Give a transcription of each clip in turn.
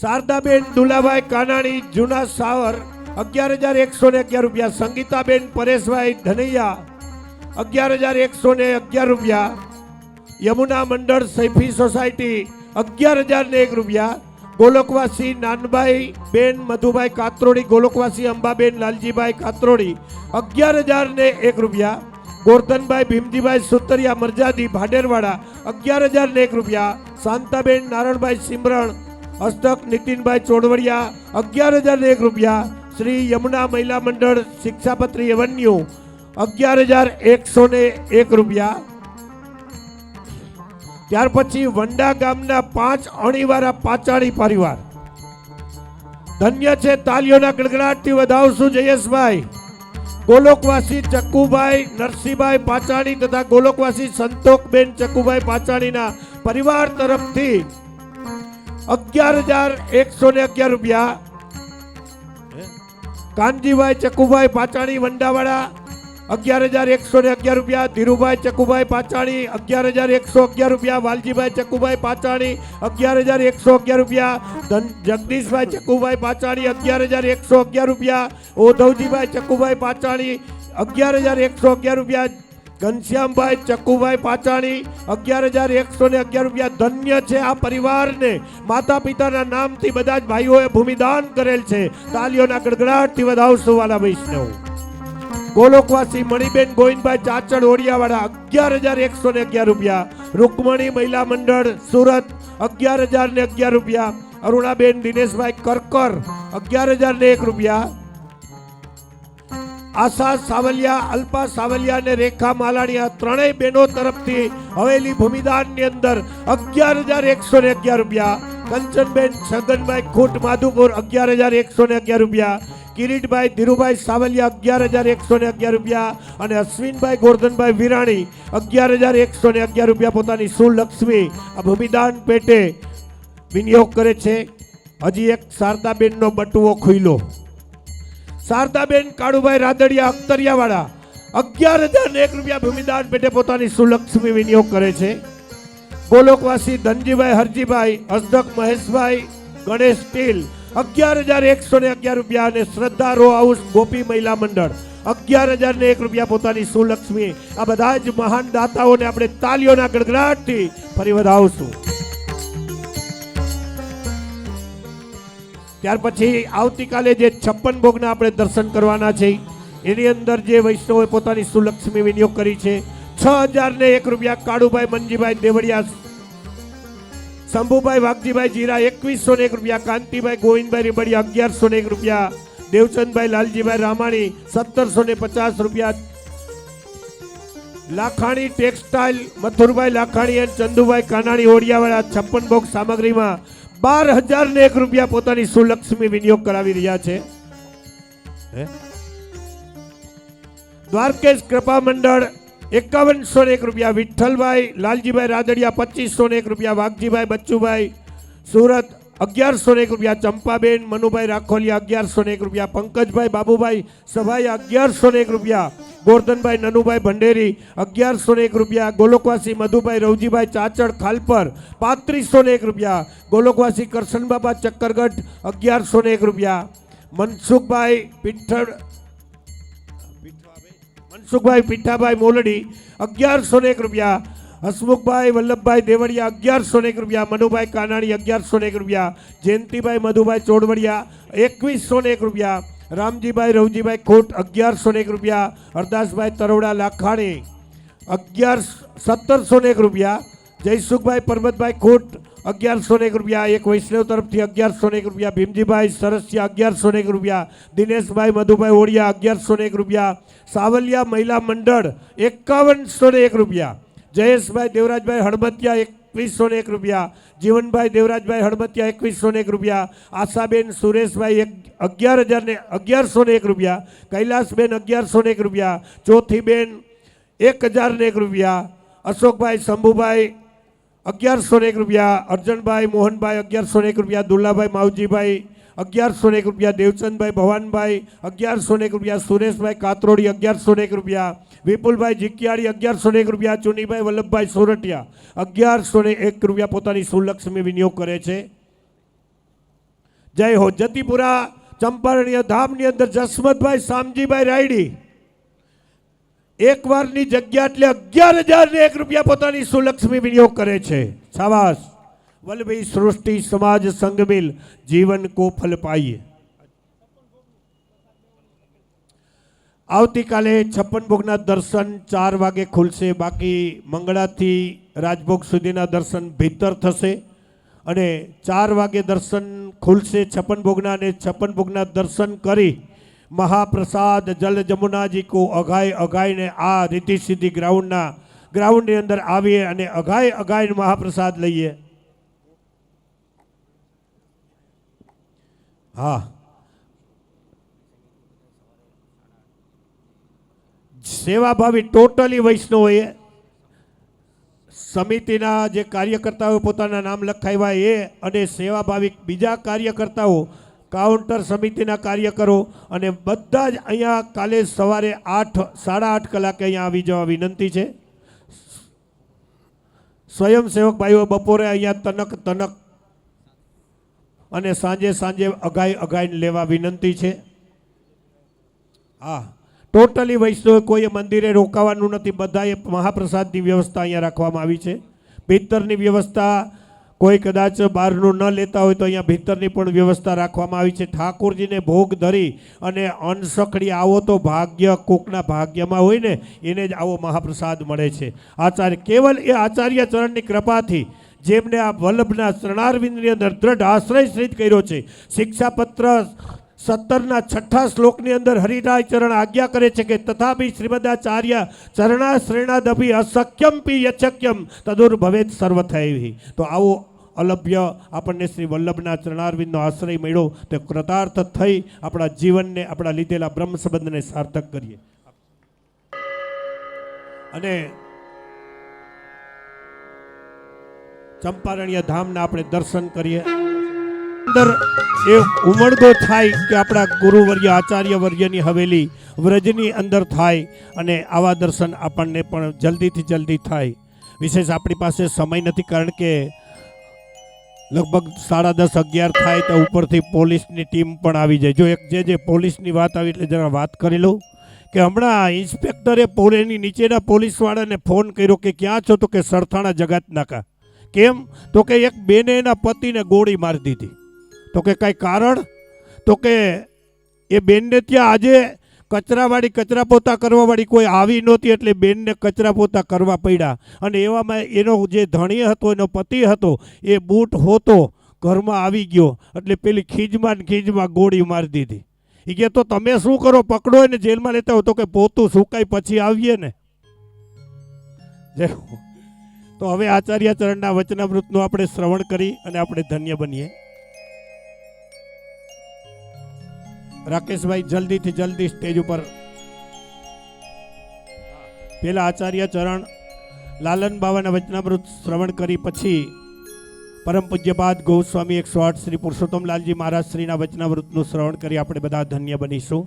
શારદાબેન દુલાભાઈ કાનાણી જૂના સાવર 11,111 રૂપિયા. સંગીતાબેન પરેશભાઈ ધનૈયા 11,111 રૂપિયા. યમુના મંડળ સૈફી સોસાયટી 11,001 રૂપિયા. ગોલોકવાસી નાનભાઈ બેન મધુભાઈ કાત્રોડી, ગોલોકવાસી અંબાબેન લાલજીભાઈ કાત્રોડી 11,001 રૂપિયા. ગોરધનભાઈ ભીમજીભાઈ સુતરિયા મરજાદી ભાડેરવાડા 11,001 રૂપિયા. શાંતાબેન નારણભાઈ સિમરણ હસ્તક નીતિનભાઈ ચોડવડિયા 11,001 રૂપિયા. શ્રી યમુના મહિલા મંડળ શિક્ષાપત્રી એવન્યુ 11,101 રૂપિયા. ત્યાર પછી વંડા ગામના 5 અણીવાળા પાચાણી પરિવાર ધન્ય છે. તાલીઓના ગડગડાટથી વધાવશું જયેશભાઈ. ગોલોકવાસી ચક્કુભાઈ નરસિંહભાઈ પાચાણી તથા ગોલોકવાસી સંતોકબેન ચક્કુભાઈ પાચાણીના પરિવાર તરફથી 11,111 રૂપિયા. કાનજીભાઈ ચક્કુભાઈ પાચાણી વંડાવાડા 11,111 રૂપિયા. ધીરુભાઈ ચક્કુભાઈ પાચાણી 11,111 રૂપિયા. વાલજીભાઈ ચક્કુભાઈ પાચાણી 11,111 રૂપિયા. જગદીશભાઈ ચક્કુભાઈ પાચાણી 11,111 રૂપિયા. ઓધવજીભાઈ ચક્કુભાઈ પાચાણી 11,111 રૂપિયા. ઘનશ્યામભાઈ ચક્કુભાઈ પાચાણી 11,111 રૂપિયા. ધન્ય છે આ પરિવારને માતા પિતાના નામથી બધા જ ભાઈઓએ ભૂમિદાન કરેલ છે. તાલીઓના ગડગડાટથી વધાવશું વાલા વૈષ્ણવ. ગોલોકવાસી મણિબેન ગોવિંદભાઈ ચાચડ ઓડિયાવાળા 11,111 રૂપિયા. રૂકમણી મહિલા મંડળ સુરત 11,011 રૂપિયા. અરુણાબેન દિનેશભાઈ કરકર 11,001 રૂપિયા. આશા સાવલિયા, અલ્પા સાવલિયા અને રેખા માલાણીયા ત્રણેય બહેનો તરફથી હવેલી ભૂમિદાનની અંદર 11,111 રૂપિયા. કંચનબેન છગનભાઈ ખૂટ માધુપુર 11,111 રૂપિયા. કિરીટભાઈ ધીરુભાઈ સાવલિયા 11,111 રૂપિયા. અને અશ્વિનભાઈ ગોરધનભાઈ વિરાણી 11,111 રૂપિયા પોતાની સુલક્ષ્મી આ ભૂમિદાન પેટે વિનિયોગ કરે છે. હજી એક શારદાબેનનો બટુઓ ખુલ્લો. શારદાબેન કાળુભાઈ રાદડિયા અખ્તરિયાવાળા 11,001 રૂપિયા ભૂમિદાન પેટે પોતાની સુલક્ષ્મી વિનિયોગ કરે છે. ગોલોકવાસી ધનજીભાઈ હરજીભાઈ હસદક મહેશભાઈ ગણેશ સ્ટીલ 11,111 રૂપિયા. અને શ્રદ્ધા રો હાઉસ ગોપી મહિલા મંડળ 11,001 રૂપિયા પોતાની સુલક્ષ્મી. આ બધા જ મહાન દાતાઓને આપણે તાલીઓના ગડગડાટથી ફરી વધાવશું. ત્યાર પછી આવતીકાલે જે 56 ભોગના આપણે દર્શન કરવાના છે એની અંદર જે વૈષ્ણવોએ પોતાની સુલક્ષ્મી વિનિયોગ કરી છે 6,001 રૂપિયા. કાળુભાઈ મનજીભાઈ દેવડિયા, શંભુભાઈ વાઘજીભાઈ જીરા 2,101 રૂપિયા. કાંતિભાઈ ગોવિંદભાઈ રીબડિયા 1,101 રૂપિયા. દેવચંદભાઈ લાલજીભાઈ રામાણી 1,750 રૂપિયા. લાખાણી ટેક્સટાઇલ મથુરભાઈ લાખાણી અને ચંદુભાઈ કાનાણી ઓડિયાવાળા 56 ભોગ સામગ્રીમાં 12,001 રૂપિયા પોતાની સુલક્ષ્મી વિનિયોગ કરાવી રહ્યા છે. દ્વારકેશ કૃપા મંડળ 5101 રૂપિયા. વિઠ્ઠલભાઈ લાલજીભાઈ રાદડિયા 2,501 રૂપિયા. વાઘજીભાઈ બચ્ચુભાઈ સુરત 1,101 રૂપિયા. ચંપાબેન મનુભાઈ રાખોલિયા 1,101 રૂપિયા. પંકજભાઈ બાબુભાઈ સભાઈ 1,101 રૂપિયા. ગોરધનભાઈ નનુભાઈ ભંડેરી 1,101 રૂપિયા. ગોલોકવાસી મધુભાઈ રવજીભાઈ ચાચડ ખાલપર 3,501 રૂપિયા. ગોલોકવાસી કરશનબાબા ચક્કરગઢ 1,101 રૂપિયા. મનસુખભાઈ પીઠાભાઈ મોલડી 1,101 રૂપિયા. હસમુખભાઈ વલ્લભભાઈ દેવડિયા 1,101 રૂપિયા. મનુભાઈ કાનાણી 1,101 રૂપિયા. જયંતિભાઈ મધુભાઈ ચોડવડિયા 2,101 રૂપિયા. રામજીભાઈ રવજીભાઈ ખોટ 1,101 રૂપિયા. હરદાસભાઈ તરોડા લાખાણી 1,701 રૂપિયા. જયસુખભાઈ પરમતભાઈ ખોટ 1,101 રૂપિયા. એક વૈષ્ણવ તરફથી 1,101 રૂપિયા. ભીમજીભાઈ સરસિયા 1,101 રૂપિયા. દિનેશભાઈ મધુભાઈ ઓડિયા 1,101 રૂપિયા. સાવલિયા મહિલા મંડળ 5,101 રૂપિયા. જયેશભાઈ દેવરાજભાઈ હળમતિયા 2,101 રૂપિયા. જીવનભાઈ દેવરાજભાઈ હળમતિયા 2,101 રૂપિયા. આશાબેન સુરેશભાઈ 11,101 રૂપિયા. કૈલાસબેન 1,101 રૂપિયા. ચોથીબેન 1,001 રૂપિયા. અશોકભાઈ શંભુભાઈ 1,101 રૂપિયા. અર્જનભાઈ મોહનભાઈ 1,101 રૂપિયા. દુલ્લાભાઈ માવજીભાઈ 1,101 રૂપિયા. દેવચંદભાઈ ભવાનભાઈ 1,101 રૂપિયા. સુરેશભાઈ કાત્રોડી 1,101 રૂપિયા. વિપુલભાઈ જીકિયાળી 1,101 રૂપિયા. ચુનીભાઈ વલ્લભભાઈ સોરઠિયા 1,101 રૂપિયા પોતાની સુલક્ષ્મી વિનિયોગ કરે છે. જય હો. જતીપુરા ચંપારણીય ધામની અંદર જસમતભાઈ શામજીભાઈ રાયડી એક વારની જગ્યા એટલે 11,001 રૂપિયા પોતાની સુલક્ષ્મી વિનિયોગ કરે છે. શાબાશ. વલ્લભી સૃષ્ટિ સમાજ સંઘ મિલ જીવન કો ફલ પાઈએ. આવતીકાલે 56 ભોગના દર્શન 4 વાગે ખુલશે. બાકી મંગળાથી રાજભોગ સુધીના દર્શન ભીતર થશે અને 4 વાગે દર્શન ખુલશે 56 ભોગના, અને 56 ભોગના દર્શન કરી મહાપ્રસાદ જલ જમુનાજી કો અઘાઈ અઘાઈને આ રીતિ સિદ્ધિ ગ્રાઉન્ડની અંદર આવીએ અને અઘાઈને મહાપ્રસાદ લઈએ. હા, સેવાભાવી ટોટલી વૈષ્ણવોએ સમિતિના જે કાર્યકર્તાઓ પોતાના નામ લખાવ્યા એ અને સેવાભાવી બીજા કાર્યકર્તાઓ, કાઉન્ટર સમિતિના કાર્યકરો અને બધા જ અહીંયા કાલે સવારે 8:30 કલાકે અહીંયા આવી જવા વિનંતી છે. સ્વયંસેવક ભાઈઓ બપોરે અહીંયા તનક અને સાંજે અઘાઈ લેવા વિનંતી છે. હા, ટોટલી વૈષ્ણવ કોઈએ મંદિરે રોકાવાનું નથી. બધાએ મહાપ્રસાદની વ્યવસ્થા અહીંયા રાખવામાં આવી છે. ભીતરની વ્યવસ્થા કોઈ કદાચ બહારનું ન લેતા હોય તો અહીંયા ભીતરની પણ વ્યવસ્થા રાખવામાં આવી છે. ઠાકોરજીને ભોગ ધરી અને અનસખડી આવો તો ભાગ્ય, કોકના ભાગ્યમાં હોય ને એને જ આવો મહાપ્રસાદ મળે છે. કેવલ એ આચાર્ય ચરણની કૃપાથી જેમને આ વલ્લભના ચરણારવિંદની અંદર દ્રઢ આશ્રય સ્થિત કર્યો છે. શિક્ષાપત્ર 17ના 6 શ્લોકની અંદર હરિરાય ચરણ આજ્ઞા કરે છે કે તથાપી શ્રીમદાચાર્ય ચરણાશ્રેણાદભી અશક્યમ પી યશક્યમ તદુર્ભવેત સર્વથૈ. તો આવો અલભ્ય આપણને શ્રી વલ્લભના ચરણારવિંદનો આશ્રય મળ્યો તો કૃતાર્થ થઈ આપણા જીવનને, આપણા લીધેલા બ્રહ્મ સંબંધને સાર્થક કરીએ. અને ચંપારણ્ય ધામના આપણે દર્શન કરીએ. અંદર એ ઉમળગો થાય કે આપણા ગુરુવર્ય આચાર્ય વર્યની હવેલી વ્રજની અંદર થાય અને આવા દર્શન આપણને પણ જલ્દીથી જલ્દી થાય. વિશેષ આપણી પાસે સમય નથી, કારણ કે લગભગ 10:30 11 થાય તો ઉપરથી પોલીસની ટીમ પણ આવી જાય. જો એક જે પોલીસની વાત આવી એટલે જરા વાત કરી લઉં કે હમણાં ઇન્સ્પેક્ટરે એની નીચેના પોલીસવાળાને ફોન કર્યો કે ક્યાં છો? તો કે સરથાણા જગત નાકા. કેમ? તો કે એક બેને એના પતિને ગોળી મારી દીધી. તો કે કાંઈ કારણ? તો કે એ બેનને ત્યાં આજે કચરા પોતા કરવાવાળી કોઈ આવી નહોતી એટલે બેનને કચરા પોતા કરવા પડ્યા. અને એવામાં એનો જે ધણી હતો, એનો પતિ હતો, એ બૂટ હોતો ઘરમાં આવી ગયો એટલે પેલી ખીજમાં ગોળી મારી દીધી. એ કે તો તમે શું કરો? પકડો એને જેલમાં લેતા હો. તો કે પોતું સુકાય પછી આવીએ ને. તો હવે આચાર્ય ચરણના વચનામૃતનું આપણે શ્રવણ કરી અને આપણે ધન્ય બનીએ. રાકેશભાઈ જલ્દીથી જલ્દી સ્ટેજ ઉપર. પેલા આચાર્ય ચરણ લાલન બાવાના વચનામૃત શ્રવણ કરી પછી પરમ પૂજ્યપાદ ગોસ્વામી 108 શ્રી પુરુષોત્તમલાલજી મહારાજ શ્રીના વચનામૃતનું શ્રવણ કરી આપણે બધા ધન્ય બનીશું.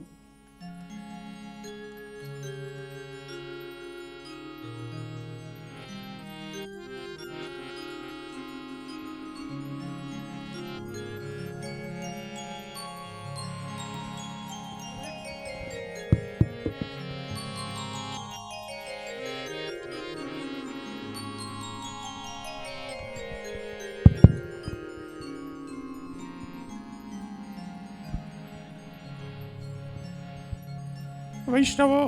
વૈષ્ણવો,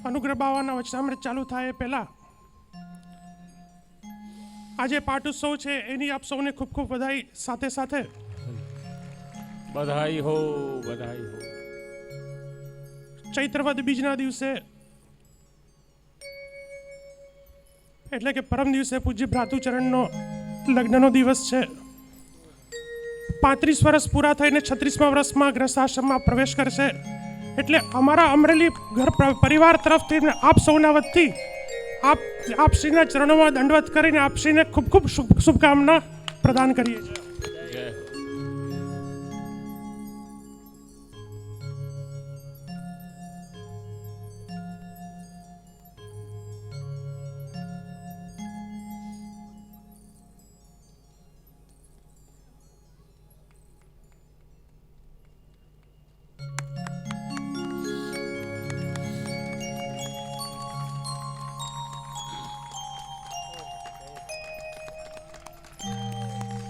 અનુગ્રહ બાવાના વચનામૃત ચાલુ થાય એ પહેલા આજે પાઠ ઉત્સવ છે એની આપ સૌને ખૂબ ખૂબ બધાઈ. સાથે સાથે બધાઈ હો, બધાઈ હો. ચૈત્રવદ બીજના દિવસે એટલે કે પરમ દિવસે પૂજ્ય ભ્રાતુચરણનો લગ્નનો દિવસ છે. 35 વર્ષ પૂરા થઈને 36મા વર્ષમાં ગ્રસ્તાશ્રમમાં પ્રવેશ કરશે. એટલે અમારા અમરેલી ઘર પરિવાર તરફથી આપ સૌના વતી આપ શ્રીના ચરણોમાં દંડવત કરીને આપ શ્રીને ખૂબ ખૂબ શુભકામના પ્રદાન કરીએ છીએ.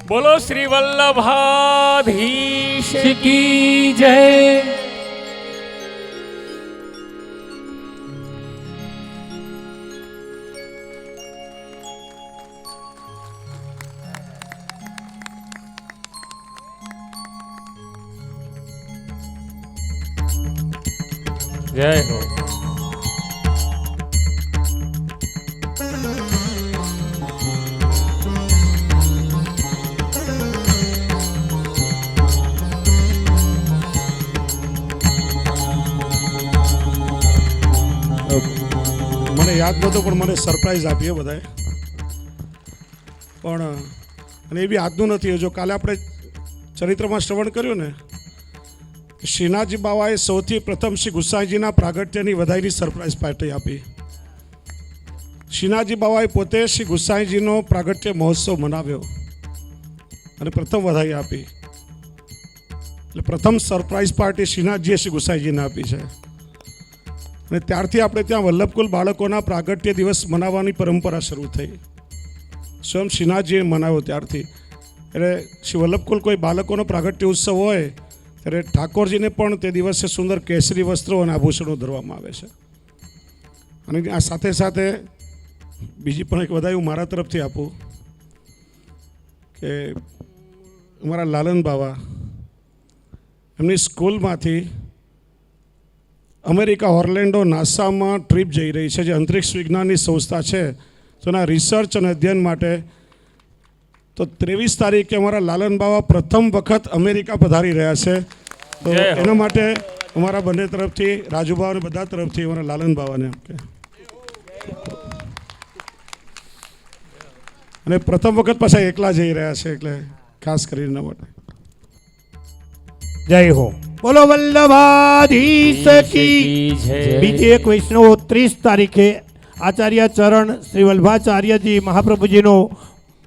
બોલો શ્રી વલ્લભાધીશ की जय। જય હો. મને યાદ નહોતું પણ મને સરપ્રાઈઝ આપીએ બધાએ પણ અને એ બી આજનું નથી. જો કાલે આપણે ચરિત્રમાં શ્રવણ કર્યું ને, શ્રીનાથજી બાવાએ સૌથી પ્રથમ શ્રી ગુસાઈજીના પ્રાગટ્યની વધાઈની સરપ્રાઈઝ પાર્ટી આપી. શ્રીનાથજી બાવાએ પોતે શ્રી ગુસાઈજીનો પ્રાગટ્ય મહોત્સવ મનાવ્યો અને પ્રથમ વધાઈ આપી. એટલે પ્રથમ સરપ્રાઈઝ પાર્ટી શ્રીનાથજીએ શ્રી ગુસાઈજીને આપી છે. અને ત્યારથી આપણે ત્યાં વલ્લભકુલ બાળકોના પ્રાગટ્ય દિવસ મનાવવાની પરંપરા શરૂ થઈ. સ્વયં શ્રીનાથજીએ મનાવ્યો ત્યારથી. એટલે શ્રી વલ્લભકુલ કોઈ બાળકોનો પ્રાગટ્ય ઉત્સવ હોય ત્યારે ઠાકોરજીને પણ તે દિવસે સુંદર કેસરી વસ્ત્રો અને આભૂષણો ધરવામાં આવે છે. અને આ સાથે સાથે બીજી પણ એક વધાઈ હું મારા તરફથી આપું કે અમારા લાલન બાવા એમની સ્કૂલમાંથી અમેરિકા ઓર્લેન્ડો નાસામાં ટ્રીપ જઈ રહી છે, જે અંતરિક્ષ વિજ્ઞાનની સંસ્થા છે. તો એના રિસર્ચ અને અધ્યયન માટે તો 23 તારીખે અમારા લાલન બાવા પ્રથમ વખત અમેરિકા પધારી રહ્યા છે. તો એના માટે અમારા બંને તરફથી, રાજુબા અને બધા તરફથી અમારા લાલન બાવાને અને પ્રથમ વખત પાછા એકલા જઈ રહ્યા છે, એટલે ખાસ કરીને એના માટે જય હો. બોલો વલ્લભાધીશ કી. બીજી એક વૈષ્ણવ 30 તારીખે આચાર્ય ચરણ શ્રી વલ્લભાચાર્યજી મહાપ્રભુજીનો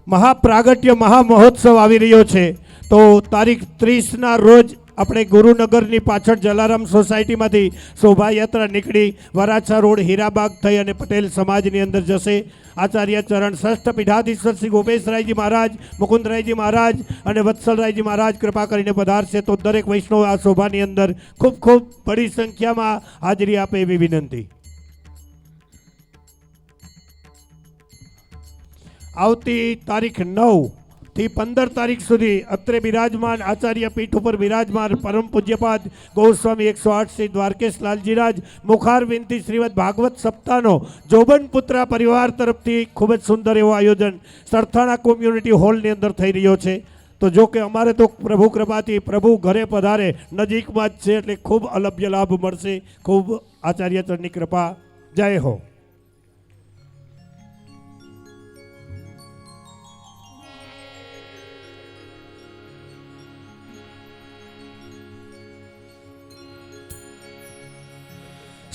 મહાપ્રાગટ્ય મહામહોત્સવ આવી રહ્યો છે. તો તારીખ 30ના રોજ આપણે ગુરુનગરની પાછળ જલારામ સોસાયટીમાંથી શોભાયાત્રા નીકળી વરાછા રોડ હીરાબાગ થઈ અને પટેલ સમાજની અંદર જશે. આચાર્ય ચરણ ષષ્ઠ પીઠાધીશ્વર શ્રી ગોપેશરાયજી મહારાજ, મુકુંદરાયજી મહારાજ અને વત્સલરાયજી મહારાજ કૃપા કરીને પધારશે. તો દરેક વૈષ્ણવ આ શોભાની અંદર ખૂબ ખૂબ બડી સંખ્યામાં હાજરી આપે એવી વિનંતી. આવતી તારીખ 9 થી 15 તારીખ સુધી અત્રે બિરાજમાન આચાર્ય પીઠ ઉપર બિરાજમાન પરમ પૂજ્યપાદ ગૌસ્વામી 108 શ્રી દ્વારકેશ લાલજીરાજ મુખાર વિનંતી શ્રીમદ ભાગવત સપ્તાહનો જોબનપુત્રા પરિવાર તરફથી ખૂબ જ સુંદર એવો આયોજન સરથાણા કોમ્યુનિટી હોલની અંદર થઈ રહ્યો છે. તો જો કે અમારે તો પ્રભુ કૃપાથી પ્રભુ ઘરે પધારે નજીકમાં જ છે, એટલે ખૂબ અલભ્ય લાભ મળશે. ખૂબ આચાર્ય ચરણની કૃપા. જય હો.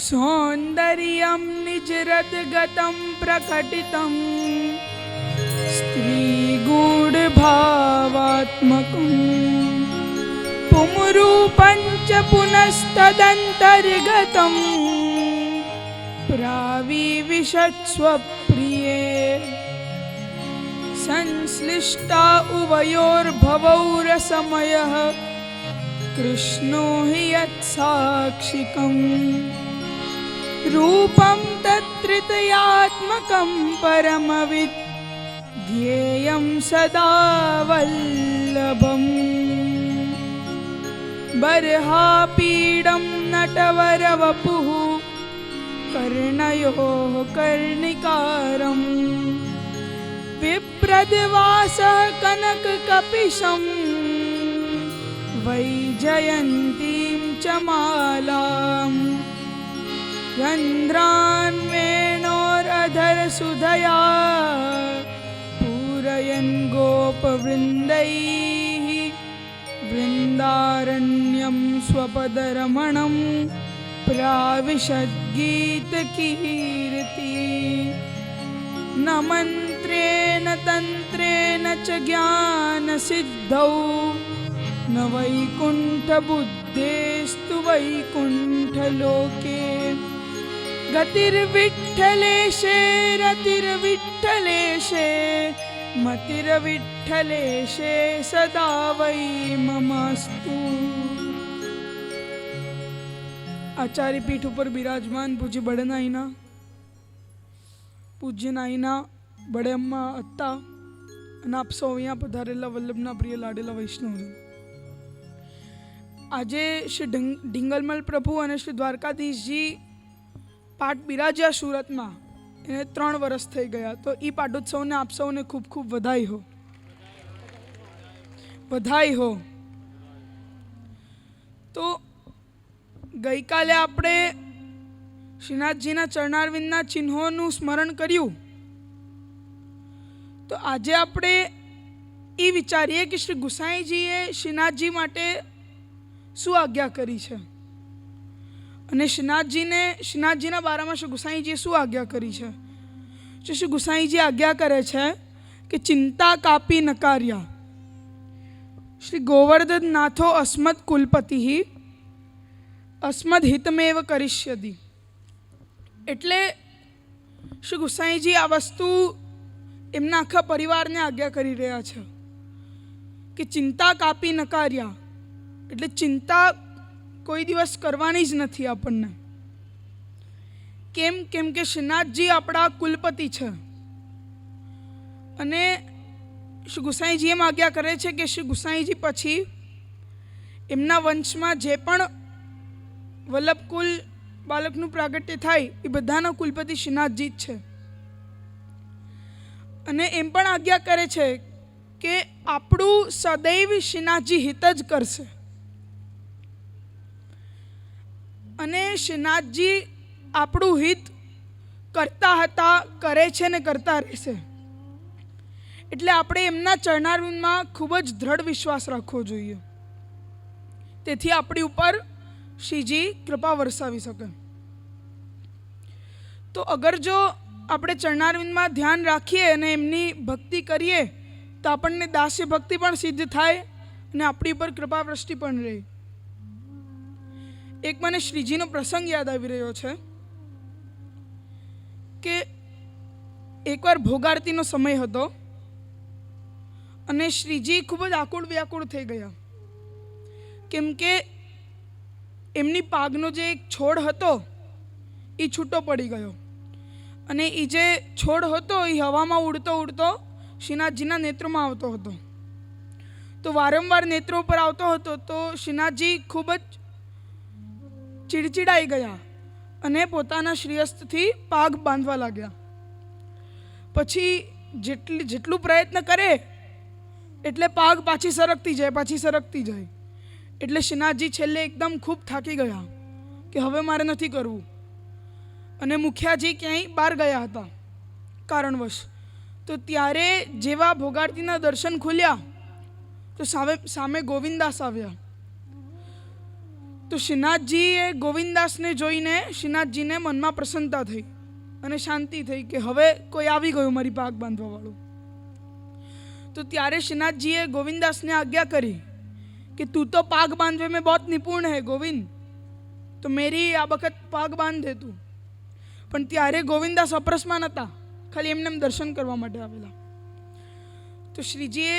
सौन्दर्यं निजरद्गतं प्रकटितं स्त्रीगूढभावात्मकं पुंरूपं च पुनस्तदन्तर्गतं प्राविविशत्स्वप्रिये संश्लिष्टा उभयोर्भवौ रसमयः कृष्णो हि यत्साक्षिकम् रूपं तत्त्रितयात्मकं परमविद् ध्येयं सदा वल्लभम् बर्हापीडं नटवरवपुः कर्णयोः कर्णिकारम् विप्रद्वासः कनककपिशं वैजयन्तीं च मालाम् रन्ध्रान्वेणोरधरसुधया पूरयन् गोपवृन्दैः वृन्दारण्यं स्वपदरमणं प्राविशद्गीतकीर्ति न मन्त्रेण तन्त्रेण च ज्ञानसिद्धौ न वैकुण्ठबुद्धेस्तु वैकुण्ठलोके गतिर्विठ्ठलेशे रतिर्विठ्ठलेशे મતિર્વિઠ્ઠલેશે સદા વૈ મમસ્તુ. આચાર્ય પીઠ ઉપર બિરાજમાન પૂજ્ય બડનાઈના પૂજ્ય નાઈના બડે અમ્મા હતા અને આપ સૌ અહીંયા પધારેલા વલ્લભના પ્રિય લાડેલા વૈષ્ણવ. આજે શ્રી ઢીંગલમલ પ્રભુ અને શ્રી દ્વારકાધીશજી પાઠ બિરાજ્યા સુરતમાં, એને 3 વર્ષ થઈ ગયા. તો એ પાટોત્સવને આપ સૌને ખૂબ ખૂબ વધાઈ હો, વધાઈ હો. તો ગઈકાલે આપણે શ્રીનાથજીના ચરણારવિંદના ચિહ્નોનું સ્મરણ કર્યું. તો આજે આપણે એ વિચારીએ કે શ્રી ગુસાઈજીએ શ્રીનાથજી માટે શું આજ્ઞા કરી છે અને શ્રીનાથજીના બારામાં શ્રી ગુસાઈજીએ શું આજ્ઞા કરી છે. શ્રી ગુસાઈજી આજ્ઞા કરે છે કે ચિંતા કાપી નકાર્યા શ્રી ગોવર્ધન નાથો અસ્મદ કુલપતિ અસ્મદ હિતમેવ કરિષ્યતિ. એટલે શ્રી ગુસાઈજી આ વસ્તુ એમના આખા પરિવારને આજ્ઞા કરી રહ્યા છે કે ચિંતા કાપી નકાર્યા. એટલે ચિંતા કોઈ દિવસ કરવાની જ નથી આપણને. કેમ? કેમ કે શ્રીનાથજી આપણા કુલપતિ છે અને શ્રી ગુસાઈજી એમ આજ્ઞા કરે છે કે શ્રી ગુસાઈજી પછી એમના વંશમાં જે પણ વલ્લભકુલ બાળકનું પ્રાગટ્ય થાય એ બધાના કુલપતિ શ્રીનાથજી જ છે. અને એમ પણ આજ્ઞા કરે છે કે આપણું સદૈવ શ્રીનાથજી હિત જ કરશે અને શ્રીનાથજી આપણું હિત કરતા હતા, કરે છે ને કરતા રહેશે. એટલે આપણે એમના ચરણારવિંદમાં ખૂબ જ દ્રઢ વિશ્વાસ રાખવો જોઈએ. તેથી આપણી ઉપર શ્રીજી કૃપા વરસાવી શકે. તો અગર જો આપણે ચરણારવિંદમાં ધ્યાન રાખીએ અને એમની ભક્તિ કરીએ તો આપણને દાસ્ય ભક્તિ પણ સિદ્ધ થાય અને આપણી ઉપર કૃપા વૃષ્ટિ પણ રહે. એક મને શ્રીજીનો પ્રસંગ યાદ આવી રહ્યો છે કે એકવાર ભોગારતીનો સમય હતો અને શ્રીજી ખૂબ જ આકુળ વ્યાકુળ થઈ ગયા. કેમ કે એમની પાગનો જે એક છોડ હતો એ છૂટો પડી ગયો અને એ જે છોડ હતો એ હવામાં ઉડતો ઉડતો શ્રીનાથજીના નેત્રોમાં આવતો હતો. તો વારંવાર નેત્રો પર આવતો હતો. તો શ્રીનાથજી ખૂબ જ ચીડચીડાઈ ગયા અને પોતાના શ્રીહસ્તથી પાગ બાંધવા લાગ્યા. પછી જેટલું પ્રયત્ન કરે એટલે પાગ પાછી સરકતી જાય. એટલે શ્રીનાથજી છેલ્લે એકદમ ખૂબ થાકી ગયા કે હવે મારે નથી કરવું. અને મુખિયાજી ક્યાંય બહાર ગયા હતા કારણવશ. તો ત્યારે જેવા ભોગારતીના દર્શન ખુલ્યા તો સામે ગોવિંદાસ આવ્યા. તો શ્રીનાથજીએ ગોવિંદાસને જોઈને શ્રીનાથજીને મનમાં પ્રસન્નતા થઈ અને શાંતિ થઈ કે હવે કોઈ આવી ગયું મારી પાગ બાંધવાવાળું. તો ત્યારે શ્રીનાથજીએ ગોવિંદાસને આજ્ઞા કરી कि तू तो पाग बांधने में बहुत निपुण है गोविंद, तो मेरी आ वखत पाग बांध दे तू. पण त्यारे गोविंदास अप्रसमान હતા, ખાલી એમને દર્શન કરવા માટે આવેલા. તો શ્રીજીએ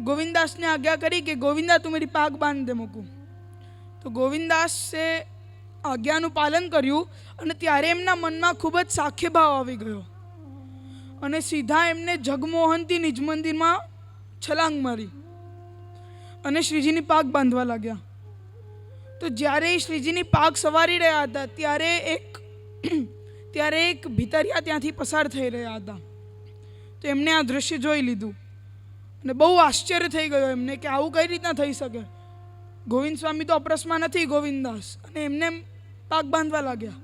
ગોવિંદાસને આજ્ઞા કરી કે ગોવિંદા તું मेरी पाग बांध दे મૂકું. તો ગોવિંદાસે આજ્ઞાનું પાલન કર્યું અને ત્યારે એમના મનમાં ખૂબ જ સાખ્ય ભાવ આવી ગયો અને સીધા એમને જગમોહનથી નિજ મંદિરમાં છલાંગ મારી અને શ્રીજીની પાગ બાંધવા લાગ્યા. તો જ્યારે શ્રીજીની પાગ સવારી રહ્યા હતા ત્યારે એક ભીતરિયા ત્યાંથી પસાર થઈ રહ્યા હતા. તો એમને આ દૃશ્ય જોઈ લીધું અને બહુ આશ્ચર્ય થઈ ગયો એમને કે આવું કઈ રીતના થઈ શકે. ગોવિંદ સ્વામી તો અપરસમાં નથી ગોવિંદાસ, અને એમને પાગ બાંધવા લાગ્યા.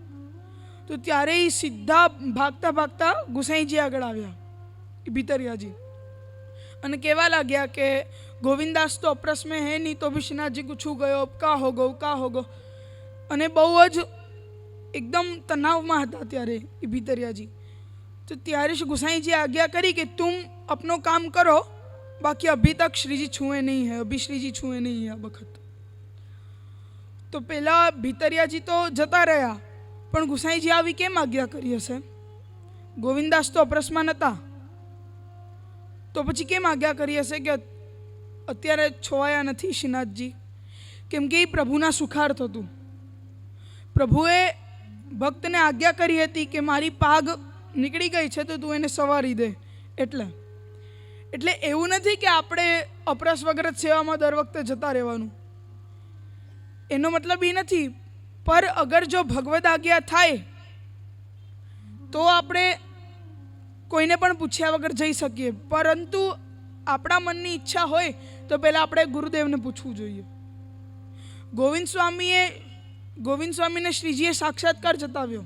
તો ત્યારે એ સીધા ભાગતા ભાગતા ગુસાઈજી આગળ આવ્યા, એ ભીતરિયાજી, અને કહેવા લાગ્યા કે गोविंदास तो अप्रस में है नहीं तो भी श्रीनाथ जी को छू गयो, का होगो. અને બહુ જ એકદમ તનાવમાં હતા ત્યારે એ ભીતરિયાજી. તો ત્યારે શ્રી ગુસાઈજી આજ્ઞા કરી કે तुम अपनो काम करो, बाकी अभी तक श्रीजी छुए नहीं है, अभी श्रीजी छुए नहीं है આ વખત. તો પેલા ભીતરિયાજી તો જતા રહ્યા, પણ ગુસાઈજી આવી કેમ આજ્ઞા કરી હશે? ગોવિંદાસ તો અપ્રસમાં હતા તો પછી કેમ આજ્ઞા કરી હશે કે અત્યારે છોવાયા નથી શ્રીનાથજી? કેમ કે એ પ્રભુના સુખાર્થ હતું. પ્રભુએ ભક્તને આજ્ઞા કરી હતી કે મારી પાગ નીકળી ગઈ છે તો તું એને સવારી દે. એટલે એવું નથી કે આપણે અપરસ વગર જ સેવામાં દર વખતે જતા રહેવાનું, એનો મતલબ એ નથી. પર અગર જો ભગવદ આજ્ઞા થાય તો આપણે કોઈને પણ પૂછ્યા વગર જઈ શકીએ, પરંતુ આપણા મનની ઈચ્છા હોય તો પહેલાં આપણે ગુરુદેવને પૂછવું જોઈએ. ગોવિંદ સ્વામીને શ્રીજીએ સાક્ષાત્કાર જતાવ્યો,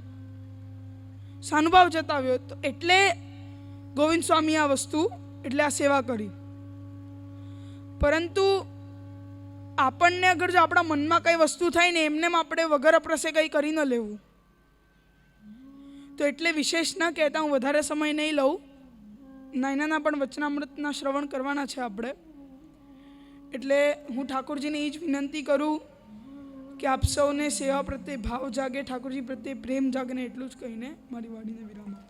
સાનુભાવ જતાવ્યો, તો એટલે ગોવિંદ સ્વામી આ વસ્તુ એટલે આ સેવા કરી. પરંતુ આપણને અગર જો આપણા મનમાં કઈ વસ્તુ થાય ને એમને આપણે વગર અપ્રસે કંઈ કરી ન લેવું. તો એટલે વિશેષ ન કહેતા હું વધારે સમય નહીં લઉં. નાના પણ વચનામૃતના શ્રવણ કરવાના છે આપણે. એટલે હું ઠાકોરજીને એ જ વિનંતી કરું કે આપ સૌને સેવા પ્રત્યે ભાવ જાગે, ઠાકોરજી પ્રત્યે પ્રેમ જાગે ને એટલું જ કહીને મારી વાણીને વિરામ આપું.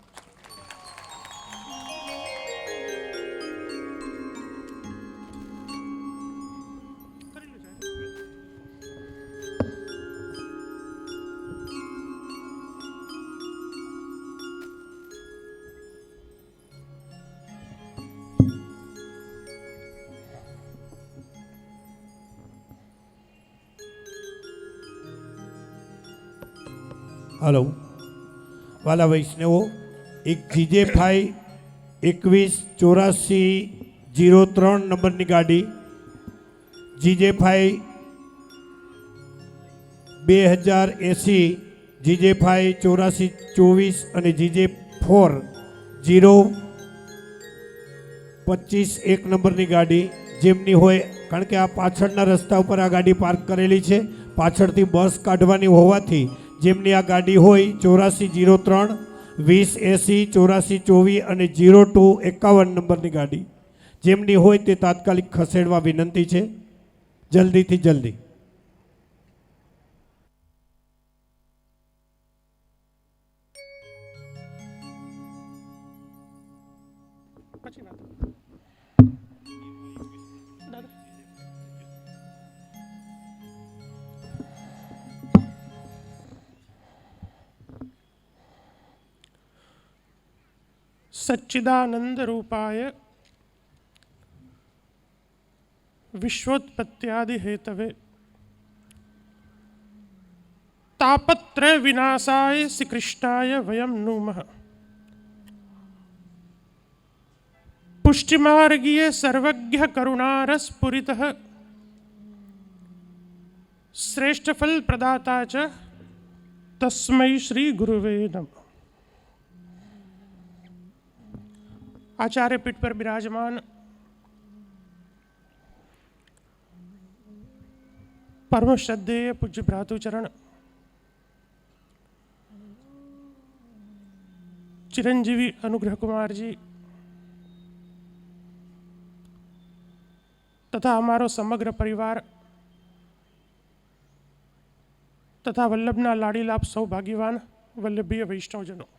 હલો વાલા વૈષ્ણવો, એક GJ5 218403 નંબરની ગાડી, GJ5 2080, GJ5 8424 અને GJ4 025 1 નંબરની ગાડી જેમની હોય, કારણ કે આ પાછળના રસ્તા ઉપર આ ગાડી પાર્ક કરેલી છે, પાછળથી બસ કાઢવાની હોવાથી જેમની આ ગાડી હોય 8403 2080 8424 અને 0251 નંબરની ગાડી જેમની હોય તે તાત્કાલિક ખસેડવા વિનંતી છે, જલ્દીથી જલ્દી. सच्चिदानंद रूपाय विश्वोत्पत्त्यादि हेतवे तापत्रय विनाशाय श्री कृष्णाय वयम नुमः. पुष्टिमार्गीय सर्वज्ञ करुणारस्फुरितः श्रेष्ठ फल प्रदाता च तस्मै श्री गुरुवे नमः. आचार्य पीठ पर विराजमान परम श्रद्धेय पूज्य भ्रातुचरण चिरंजीवी अनुग्रह कुमार जी तथा हमारो समग्र परिवार तथा वल्लभना लाडीलाभ सौभाग्यवान वल्लभीय वैष्णवजनों,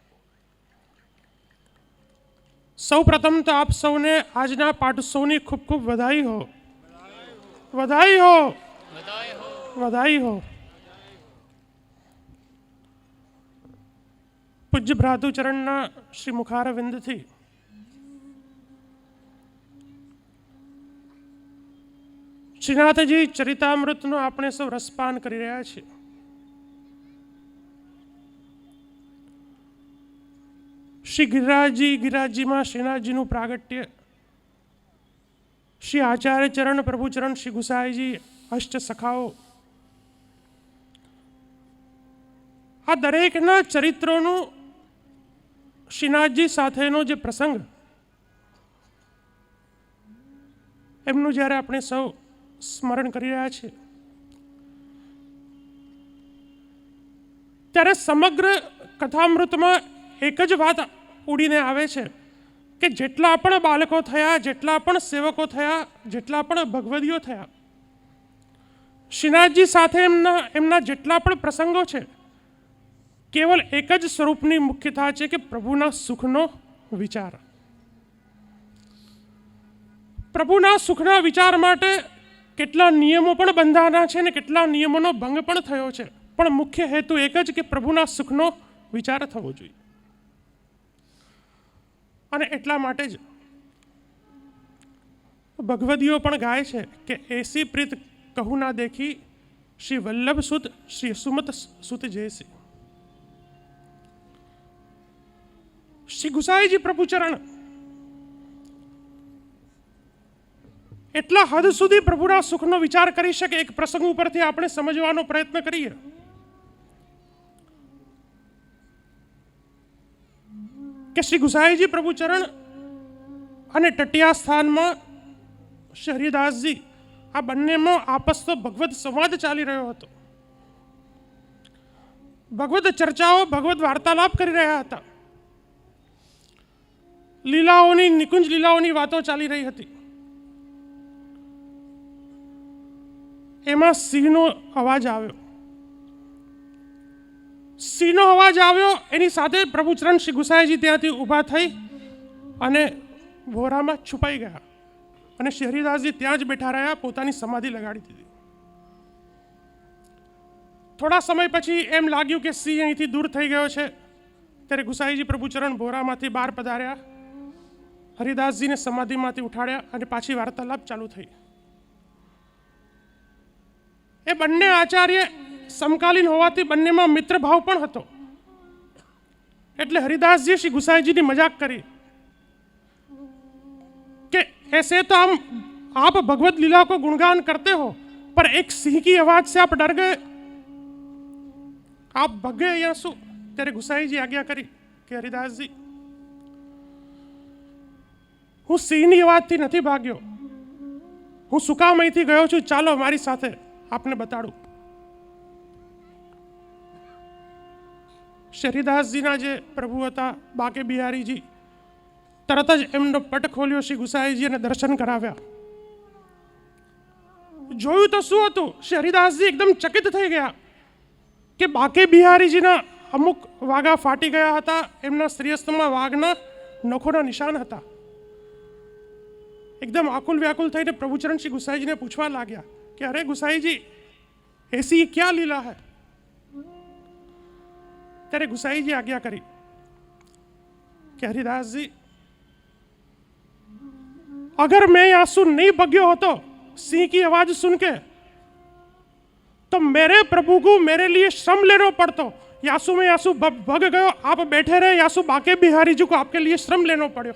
सौ प्रथम तो आप सौने आजना पाठोत्सवनी खूब खूब बधाई हो, बधाई हो, बधाई हो. पूज्य भ्रातुचरणना श्री मुखारविंदथी श्रीनाथजी चरितामृतनो આપણે સૌ રસપાન કરી રહ્યા છીએ. श्री गिरिराजजी में श्रीनाथजी प्रागट्य, श्री आचार्य चरण प्रभुचरण श्री गुसाईजी अष्ट सखाओ, आ दरेकना चरित्रों श्रीनाथजी साथेनो जे प्रसंग एमनु ज्यारे आपणे सौ स्मरण करी रह्या छे त्यारे समग्र कथामृत में एक ज बात उड़ीने आवे छे कि जेटला पण बालको थया, जेटला पण सेवको थया, जेटला पण भगवदीओ थया, श्रीनाथजी साथे एमना जेटला पण प्रसंगो छे केवल एक ज स्वरूपनी मुख्यता छे कि प्रभुना सुखनो विचार. પ્રભુના સુખના વિચાર માટે કેટલા નિયમો પણ બંધાના છે ને કેટલા નિયમોનો ભંગ પણ થયો છે, પણ મુખ્ય હેતુ એક જ કે પ્રભુના સુખનો વિચાર થવો જોઈએ. અને એટલા માટે જ ભગવદીઓ પણ ગાય છે કે એસી પ્રીત કહું ના દેખી શ્રી વલ્લભ સુત શ્રી સુમત સુત જૈસી. શ્રી ગુસાઈજી પ્રભુચરણ એટલા હદ સુધી પ્રભુના સુખનો વિચાર કરી શકે. એક પ્રસંગ ઉપરથી આપણે સમજવાનો પ્રયત્ન કરીએ. કે શ્રી ગુસાઈજી પ્રભુચરણ અને ટટિયા સ્થાનમાં શ્રી હરિદાસજી આ બંનેમાં આપસનો ભગવદ સંવાદ ચાલી રહ્યો હતો. ભગવદ ચર્ચાઓ, ભગવદ વાર્તાલાપ કરી રહ્યા હતા. લીલાઓની, નિકુંજ લીલાઓની વાતો ચાલી રહી હતી. એમાં સિંહનો અવાજ આવ્યો. સિંહનો અવાજ આવ્યો એની સાથે પ્રભુચરણ શ્રી ગુસાઈજી ત્યાંથી ઊભા થઈ અને વોરામાં છુપાઈ ગયા અને શ્રી હરિદાસજી ત્યાં જ બેઠા રહ્યા, પોતાની સમાધિ લગાડી દીધી. થોડા સમય પછી એમ લાગ્યું કે સિંહ અહીંથી દૂર થઈ ગયો છે, ત્યારે ગુસાઈજી પ્રભુચરણ ભોરામાંથી બહાર પધાર્યા, હરિદાસજીને સમાધિમાંથી ઉઠાડ્યા અને પાછી વાર્તાલાપ ચાલુ થઈ. એ બંને આચાર્ય સમકાલીન હોવાથી બંનેમાં મિત્રભાવ પણ હતો. એટલે હરિદાસજી શ્રી ગુસાઈજીની મજાક કરી कि ऐसे तो हम आप भगवत लीला को गुणगान करते हो, पर एक सिंह की आवाज से आप डर गए, आप भग गए या शू? तेरे गुसाई जी आज्ञा करी कि हरिदास जी, હું સિંહની અવાજથી નથી ભાગ્યો, હું સુકામયથી ગયો છું, ચાલો મારી સાથે, આપને બતાડું. હરિદાસજીના જે પ્રભુ હતા બાકે બિહારીજી તરત જ એમનો પટ ખોલ્યો, શ્રી ગુસાઈજી અને દર્શન કરાવ્યા. જોયું તો શું હતું, શ્રી હરિદાસજી એકદમ ચકિત થઈ ગયા કે બાકે બિહારીજીના અમુક વાઘા ફાટી ગયા હતા, એમના શ્રીઅસ્તમાં વાઘના નખોના નિશાન હતા. एकदम आकुल व्याकुल થઈને પ્રભુચરણ શ્રી ગુસાઈજીને પૂછવા લાગ્યા કે અરે ગુસાઈજી, ऐसी क्या लीला है? ત્યારે ગુસાઈજી આજ્ઞા કરી કે હરિદાસજી, अगर मैं आंसू नहीं बग्यो होतो सिंह की आवाज सुन के, तो मेरे प्रभु को मेरे लिए श्रम लेना पड़तो. यासु में यासु भग गयो, आप बैठे रहे, यासु बाके बिहारी जी को आपके लिए श्रम लेना पड़ो.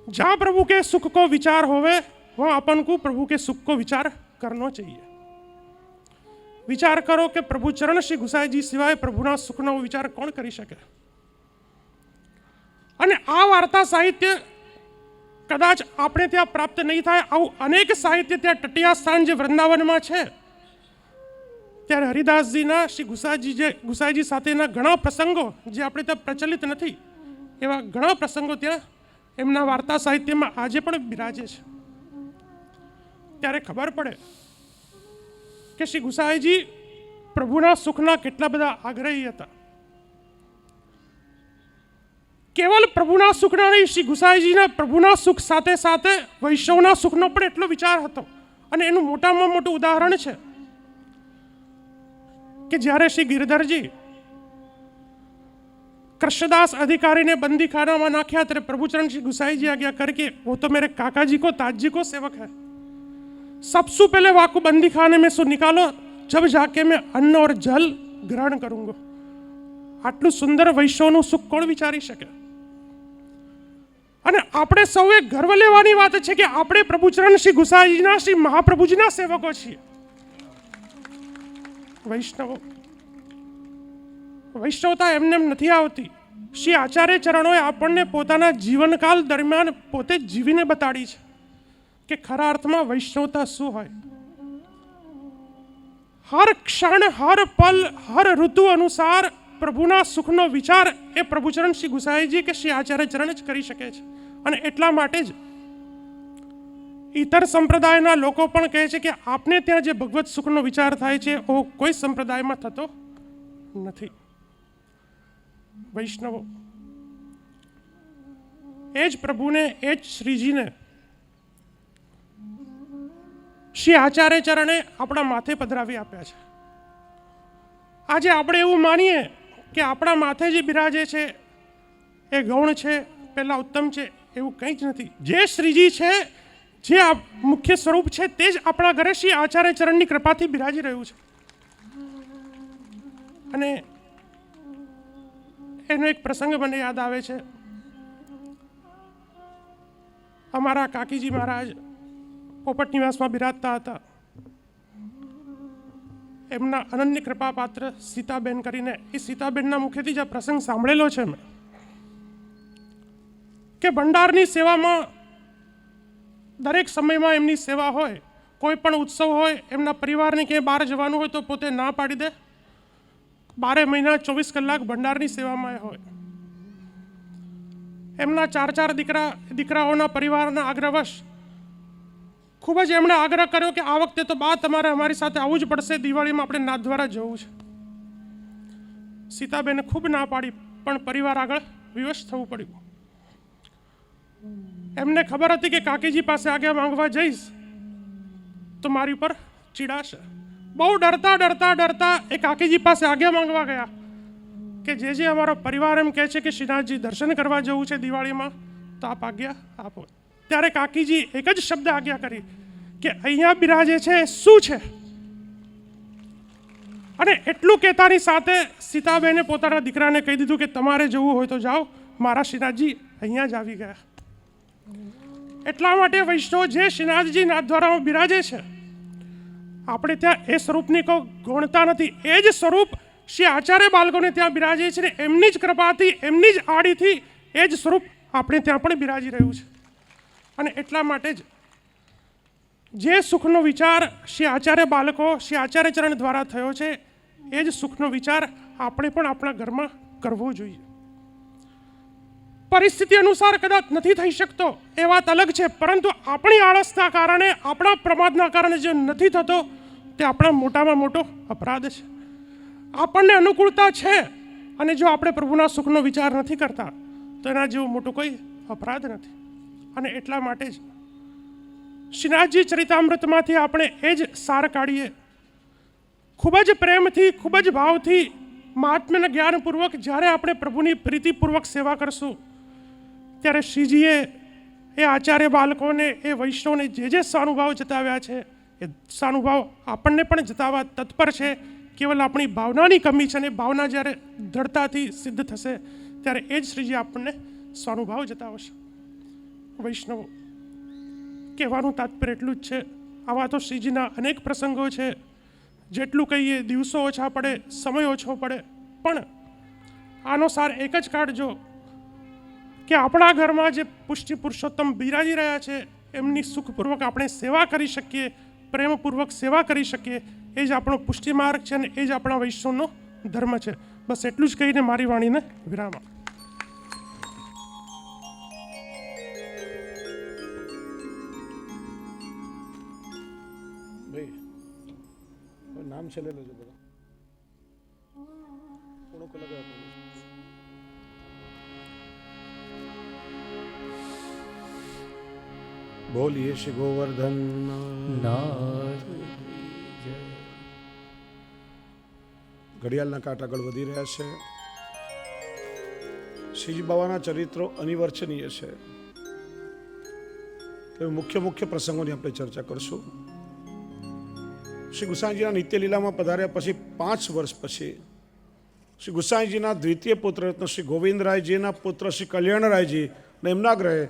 जहां प्रभु के सुख को विचार होवे वहां अपन को प्रभु के सुख को विचार करना चाहिए. विचार करो कि प्रभु चरण श्री गुसाई जी सिवाय प्रभुना सुखનો વિચાર કોણ કરી શકે? અને આ વાર્તા સાહિત્ય કદાચ આપણે ત્યાં પ્રાપ્ત નહીં થાય, આવું અનેક સાહિત્ય ત્યાં ટટિયા સ્થાન જે વૃંદાવનમાં છે, ત્યારે હરિદાસજીના શ્રી ગુસાઈજી સાથેના ઘણા પ્રસંગો જે આપણે ત્યાં પ્રચલિત નથી, એવા ઘણા પ્રસંગો ત્યાં એમના વાર્તા સાહિત્યમાં આજે પણ બિરાજે છે. ત્યારે ખબર પડે કે શ્રી ગુસાઈજી પ્રભુના સુખના કેટલા બધા આગ્રહી હતા. કેવલ પ્રભુના સુખના નહીં, શ્રી ગુસાઈજીના પ્રભુના સુખ સાથે સાથે વૈષ્ણવના સુખનો પણ એટલો વિચાર હતો. અને એનું મોટામાં મોટું ઉદાહરણ છે કે જ્યારે શ્રી ગિરધરજી कृष्णदास अधिकारी ने बंदी खाना में नाख्या, तेरे प्रभुचरण श्री गुसाई जी आज्ञा करके, वो तो मेरे काका जी को, ताज जी को सेवक है, सबसे पहले वाको बंदी खाने में से निकालो, जब जाके मैं अन्न और जल ग्रहण करूंगा. आटलू सुंदर वैष्णवનું સુખ કોણ વિચારી શકે? અને આપણે સૌએ ગર્વ લેવાની વાત છે કે આપણે પ્રભુચરણ શ્રી ગુસાઈજીના, શ્રી મહાપ્રભુજીના સેવકો છીએ. વૈષ્ણવતા એમને એમ નથી આવતી. શ્રી આચાર્ય ચરણોએ આપણને પોતાના જીવનકાલ દરમિયાન પોતે જીવીને બતાડી છે કે ખરા અર્થમાં વૈષ્ણવતા શું હોય. હર ક્ષણ, હર પલ, હર ઋતુ અનુસાર પ્રભુના સુખનો વિચાર એ પ્રભુચરણ શ્રી ગુસાઈજી કે શ્રી આચાર્ય ચરણ જ કરી શકે છે. અને એટલા માટે જ ઇતર સંપ્રદાયના લોકો પણ કહે છે કે આપને ત્યાં જે ભગવત સુખનો વિચાર થાય છે એ કોઈ સંપ્રદાયમાં થતો નથી. વૈષ્ણવો એ જ પ્રભુને, એ જ શ્રીજીને શ્રી આચાર્ય ચરણે આપણા માથે પધરાવી આપ્યા છે. આજે આપણે એવું માનીએ કે આપણા માથે જે બિરાજે છે એ ગૌણ છે, પહેલાં ઉત્તમ છે, એવું કંઈ જ નથી. જે શ્રીજી છે, જે મુખ્ય સ્વરૂપ છે, તે જ આપણા ઘરે શ્રી આચાર્ય ચરણની કૃપાથી બિરાજી રહ્યું છે. અને એનો એક પ્રસંગ મને યાદ આવે છે. અમારા કાકીજી મહારાજ પોપટ નિવાસમાં બિરાજતા હતા. એમના અનન્ય કૃપા પાત્ર સીતાબેન કરીને, એ સીતાબેનના મુખેથી જે પ્રસંગ સાંભળેલો છે મેં, કે ભંડારની સેવામાં દરેક સમયમાં એમની સેવા હોય. કોઈ પણ ઉત્સવ હોય, એમના પરિવારને ક્યાંય બહાર જવાનું હોય તો પોતે ના પાડી દે. 12 મહિના 24 કલાક ભંડારની સેવામાં એ હોય. એમના 4 દીકરાઓના પરિવારના આગ્રહવશ ખૂબ જ એમણે આગ્રહ કર્યો કે આ વખતે તો બા તમારે અમારી સાથે આવવું જ પડશે, દિવાળીમાં આપણે નાથદ્વારા જવું છે. સીતાબેને ખૂબ ના પાડી, પણ પરિવાર આગળ વિવશ થવું પડ્યું. એમને ખબર હતી કે કાકીજી પાસે આજ્ઞા માંગવા જઈશ તો મારી ઉપર ચીડાશે. બહુ ડરતા એ કાકીજી પાસે આજ્ઞા માંગવા ગયા કે જે અમારો પરિવાર એમ કહે છે કે શ્રીનાથજી દર્શન કરવા જવું છે દિવાળીમાં, તો આપ આજ્ઞા આપો. ત્યારે કાકીજી એક જ શબ્દ આજ્ઞા કરી કે અહીંયા બિરાજે છે શું છે. અને એટલું કહેતાની સાથે સીતાબેને પોતાના દીકરાને કહી દીધું કે તમારે જવું હોય તો જાઓ, મારા શ્રીનાથજી અહીંયા જ આવી ગયા. એટલા માટે વૈષ્ણવ જે શ્રીનાથજી નાથદ્વારામાં બિરાજે છે, આપણે ત્યાં એ સ્વરૂપની કોઈ ગૌણતા નથી. એ જ સ્વરૂપ શ્રી આચાર્ય બાળકોને ત્યાં બિરાજે છે ને એમની જ કૃપાથી, એમની જ આડીથી એ જ સ્વરૂપ આપણે ત્યાં પણ બિરાજી રહ્યું છે. અને એટલા માટે જ જે સુખનો વિચાર શ્રી આચાર્ય બાળકો શ્રી આચાર્ય ચરણ દ્વારા થયો છે, એ જ સુખનો વિચાર આપણે પણ આપણા ઘરમાં કરવો જોઈએ. પરિસ્થિતિ અનુસાર કદાચ નથી થઈ શકતો એ વાત અલગ છે, પરંતુ આપણી આળસના કારણે, આપણા પ્રમાદના કારણે જે નથી થતો તે આપણા મોટામાં મોટો અપરાધ છે. આપણને અનુકૂળતા છે અને જો આપણે પ્રભુના સુખનો વિચાર નથી કરતા તો એના જેવો મોટો કોઈ અપરાધ નથી. અને એટલા માટે જ શ્રીનાથજી ચરિતામૃતમાંથી આપણે એ જ સાર કાઢીએ. ખૂબ જ પ્રેમથી, ખૂબ જ ભાવથી, મહાત્મ્યના જ્ઞાનપૂર્વક જ્યારે આપણે પ્રભુની પ્રીતિપૂર્વક સેવા કરશું ત્યારે શ્રીજીએ એ આચાર્ય બાળકોને, એ વૈષ્ણવને જે સાનુભાવ જતાવ્યા છે એ સાનુભાવ આપણને પણ જતાવવા તત્પર છે. કેવલ આપણી ભાવનાની કમી છે, અને ભાવના જ્યારે દ્રઢતાથી સિદ્ધ થશે ત્યારે એ જ શ્રીજી આપણને સ્વાનુભાવ જતાવશે. વૈષ્ણવો, કહેવાનું તાત્પર્ય એટલું જ છે, આવા તો શ્રીજીના અનેક પ્રસંગો છે. જેટલું કહીએ દિવસો ઓછા પડે, સમય ઓછો પડે, પણ આનો સાર એક જ કાઢજો કે આપણા ઘરમાં જે પુષ્ટિ પુરુષોત્તમ બિરાજી રહ્યા છે એમની સુખપૂર્વક આપણે સેવા કરી શકીએ, પ્રેમપૂર્વક સેવા કરી શકીએ. એ જ આપણો પુષ્ટિ માર્ગ છે અને એ જ આપણા વૈષ્ણવનો ધર્મ છે. બસ એટલું જ કહીને મારી વાણીને વિરામ આપું. નામ છે લઈ લેજો બધા. થોડોક અલગ આપવાનું. બોલીએ શ્રી ગોવર્ધન ઘડિયાળના કાંટા આગળ વધી રહ્યા છે. શ્રીજી બાવાના ચરિત્રો અનિવાર્યનીય છે. મુખ્ય પ્રસંગોની આપણે ચર્ચા કરશું. શ્રી ગુસાઈજીના નિત્યલીલામાં પધાર્યા પછી 5 વર્ષ પછી શ્રી ગુસાઈજીના દ્વિતીય પુત્ર રત્ન શ્રી ગોવિંદરાયજીના પુત્ર શ્રી કલ્યાણરાયજી અને એમના ગ્રહે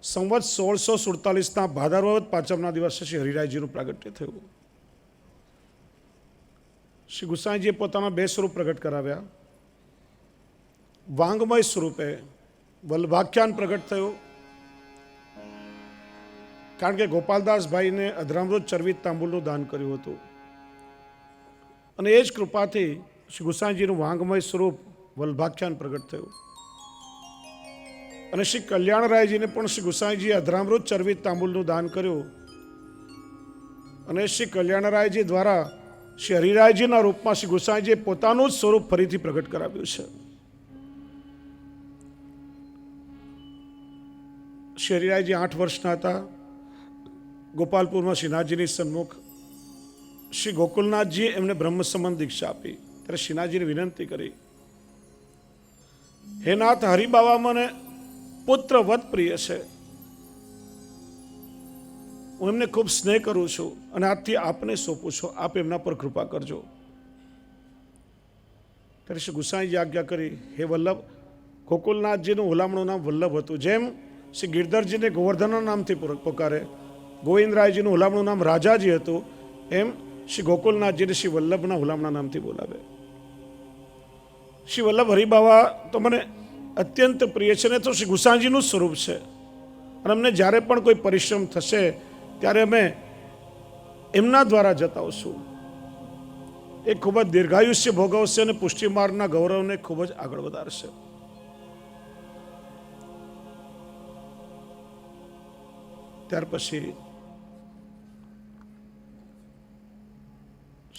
સંવત 1647ના ભાદરવદ પાંચમના દિવસે શ્રી હરિરાયજીનું પ્રાગટ્ય થયું. શ્રી ગુસાઈજીએ પોતાના 2 સ્વરૂપ પ્રગટ કરાવ્યા. વાંગમય સ્વરૂપે વલ્ભાખ્યાન પ્રગટ થયું, કારણ કે ગોપાલદાસભાઈને અધરામૃત ચરવિત તાંબુલનું દાન કર્યું હતું. અને એ જ કૃપાથી શ્રી ગુસાઈજીનું વાંગમય સ્વરૂપ વલ્ભાખ્યાન પ્રગટ થયું. અને શ્રી કલ્યાણરાયજીને પણ શ્રી ગુસાઈજીએ અધરામૃત ચરવિત તાંબુલનું દાન કર્યું. અને શ્રી કલ્યાણરાયજી દ્વારા શ્રી હરિરાયજીના રૂપમાં શ્રી ગુસાઈજીએ પોતાનું જ સ્વરૂપ ફરીથી પ્રગટ કરાવ્યું છે. શ્રી હરિરાયજી 8 વર્ષના હતા ગોપાલપુરમાં શ્રીનાથજીની સન્મુખ શ્રી ગોકુલનાથજી એમને બ્રહ્મ સંબંધ દીક્ષા આપી ત્યારે શ્રીનાથજીને વિનંતી કરી, હે નાથ, હરિબાવા મને પુત્ર વત પ્રિય છે, હું એમને ખૂબ સ્નેહ કરું છું અને આજથી આપને સોંપું છું, આપ એમના પર કૃપા કરજો. ત્યારે શ્રી ગુસાઈજી આજ્ઞા કરી, હે વલ્લભ, ગોકુલનાથજીનું હુલામણું નામ વલ્લભ હતું. જેમ શ્રી ગિરધરજીને ગોવર્ધનના નામથી પોકારે, ગોવિંદરાયજીનું હુલામણું નામ રાજાજી હતું, એમ શ્રી ગોકુલનાથજીને શ્રી વલ્લભના હુલામણા નામથી બોલાવે. શ્રી વલ્લભ હરિબાવા તો મને અત્યંત પ્રિય છે ને તો શ્રી ગુસાઈજીનું સ્વરૂપ છે. અને અમને જ્યારે પણ કોઈ પરિશ્રમ થશે ત્યારે અમે એમના દ્વારા જતાવશું. એ ખૂબ જ દીર્ઘાયુષ્ય ભોગવશે અને પુષ્ટિમાર્ગના ગૌરવને ખૂબ જ આગળ વધારશે. ત્યાર પછી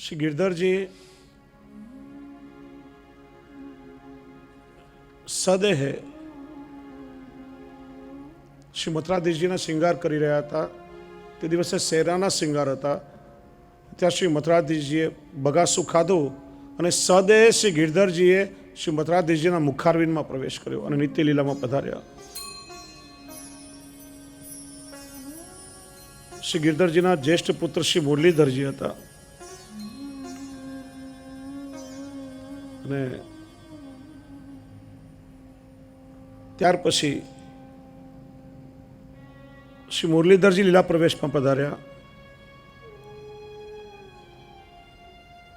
શ્રી ગિરધરજી સદેહે શ્રી મથુરાધીશજીના શૃંગાર કરી રહ્યા હતા. તે દિવસે શેરાના શૃંગાર હતા. ત્યાં શ્રી મથુરાધીશજીએ બગાસું ખાધું અને સદેહે શ્રી ગિરધરજીએ શ્રી મથુરાધીશજીના મુખારવિંદમાં પ્રવેશ કર્યો અને નિત્ય લીલામાં પધાર્યા. શ્રી ગિરધરજીના જ્યેષ્ઠ પુત્ર શ્રી મુરલીધરજી હતા અને ત્યાર પછી શ્રી મુરલીધરજી લીલા પ્રવેશમાં પધાર્યા.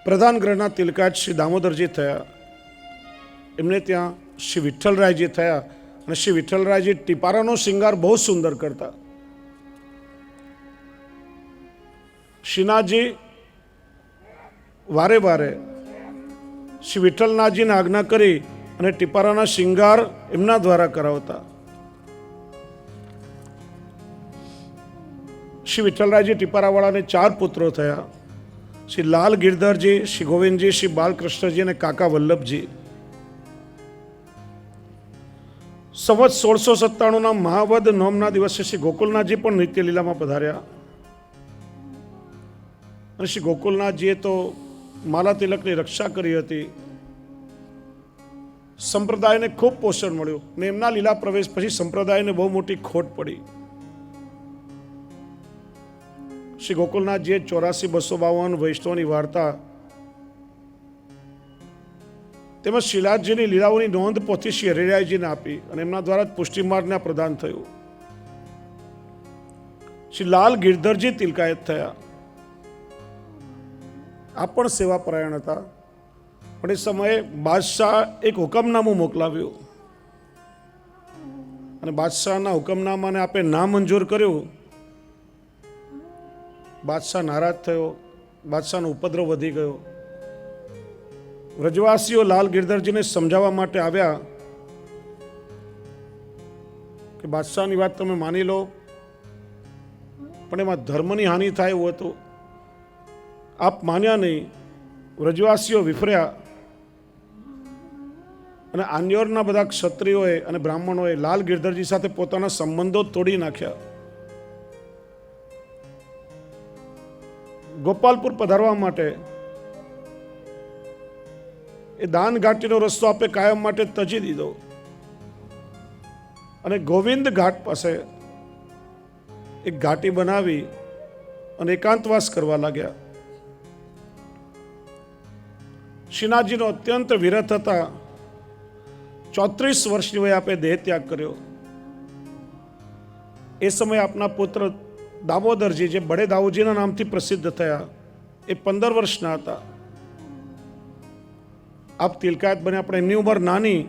પ્રધાન ગ્રહના તિલકાજ શ્રી દામોદરજી થયા. એમને ત્યાં શ્રી વિઠ્ઠલરાયજી થયા અને શ્રી વિઠ્ઠલરાયજી ટીપારાનો શૃંગાર બહુ સુંદર કરતા. શ્રીનાથજી વારે વારે શ્રી વિઠ્ઠલનાથજીને આજ્ઞા કરી અને ટીપારાના શૃંગાર એમના દ્વારા કરાવતા. શ્રી વિઠ્ઠલરાયજી ટીપારાવાળાને 4 પુત્રો થયા. શ્રી લાલ ગિરધરજી, શ્રી ગોવિંદજી, શ્રી બાલકૃષ્ણજી અને કાકા વલ્લભજી. સંવત 1697 મહાવદ નોમના દિવસે શ્રી ગોકુલનાથજી પણ નિત્ય લીલામાં પધાર્યા. અને શ્રી ગોકુલનાથજીએ તો માલા તિલકની રક્ષા કરી હતી. સંપ્રદાયને ખૂબ પોષણ મળ્યું ને એમના લીલા પ્રવેશ પછી સંપ્રદાયને બહુ મોટી ખોટ પડી. શ્રી ગોકુલનાથજીએ 84,252 વૈષ્ણવની વાર્તા તેમજ શ્રીનાથજીની લીલાઓની નોંધ પોથી શ્રી હરિરાયજીને આપી અને એમના દ્વારા જ પુષ્ટિમાર્ગને પ્રદાન થયું. શ્રી લાલ ગિરધરજી તિલકાયત થયા. આ પણ સેવા પરાયણ હતા. પણ એ સમયે બાદશાહ એક હુકમનામું મોકલાવ્યું અને બાદશાહના હુકમનામાને આપે ના મંજૂર કર્યું. બાદશાહ નારાજ થયો. બાદશાહનો ઉપદ્રવ વધી ગયો. વ્રજવાસીઓ લાલ ગિરધરજીને સમજાવવા માટે આવ્યા કે બાદશાહની વાત તમે માની લો, પણ એમાં ધર્મની હાનિ થાય એવું હતું. આપ માન્યા નહીં. વ્રજવાસીઓ વિફર્યા અને આન્યોરના બધા ક્ષત્રિયોએ અને બ્રાહ્મણોએ લાલ ગિરધરજી સાથે પોતાના સંબંધો તોડી નાખ્યા. ગોપાલપુર પધારવા માટે એ દાન ઘાટીનો રસ્તો આપે કાયમ માટે તજી દીધો અને ગોવિંદ ઘાટ પાસે એક ઘાટી બનાવી અને એકાંતવાસ કરવા લાગ્યા. શ્રીનાથજીનો અત્યંત વિરત હતા. 34 વર્ષની વયે આપે દેહ ત્યાગ કર્યો. એ સમયે આપના પુત્ર દામોદરજી, જે બડે દાઉજીના નામથી પ્રસિદ્ધ થયા, એ 15 વર્ષના હતા. આપ તિલકાયત બન્યા, પણ એમની ઉંમર નાની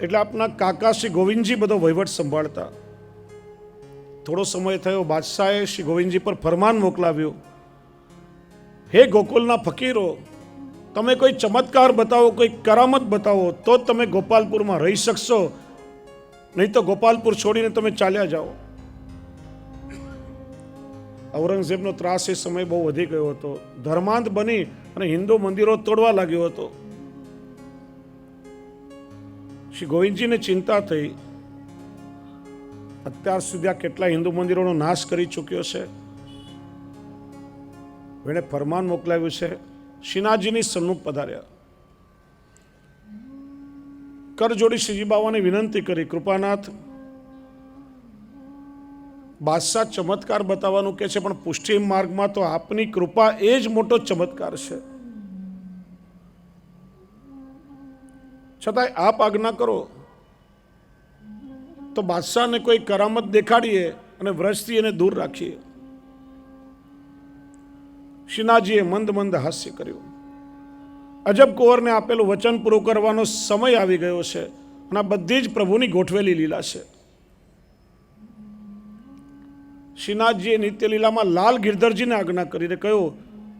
એટલે આપના કાકા શ્રી ગોવિંદજી બધો વહીવટ સંભાળતા. થોડો સમય થયો, બાદશાહે શ્રી ગોવિંદજી પર ફરમાન મોકલાવ્યું, હે ગોકુલના ફકીરો, તમે કોઈ ચમત્કાર બતાવો, કોઈ કરામત બતાવો તો જ તમે ગોપાલપુરમાં રહી શકશો, નહીં તો ગોપાલપુર છોડીને તમે ચાલ્યા જાઓ. ઔરંગઝેબનો ત્રાસ એ સમય બહુ વધી ગયો હતો. ધર્માંધ બની અને હિન્દુ મંદિરો તોડવા લાગ્યો હતો. શ્રી ગોવિંદજીને ચિંતા થઈ. અત્યાર સુધી આ કેટલા હિન્દુ મંદિરોનો નાશ કરી ચૂક્યો છે. એણે ફરમાન મોકલાવ્યું છે, શ્રીનાથજીની સન્મુખ પધાર્યા. કરજોડી શ્રીજી બાવાને વિનંતી કરી, કૃપાનાથ, બાદશાહ ચમત્કાર બતાવવાનું કે છે, પણ પુષ્ટિ માર્ગમાં તો આપની કૃપા એ જ મોટો ચમત્કાર છે. છતાંય આપ આજ્ઞા કરો તો બાદશાહને કોઈ કરામત દેખાડીએ અને વ્રજથી એને દૂર રાખીએ. શ્રીનાથજીએ મંદ મંદ હાસ્ય કર્યું. અજબ કુંવરને આપેલું વચન પૂરું કરવાનો સમય આવી ગયો છે અને આ બધી જ પ્રભુની ગોઠવેલી લીલા છે. શ્રીનાથજીએ નિત્ય લીલામાં લાલ ગિરધરજીને આજ્ઞા કરીને કહ્યું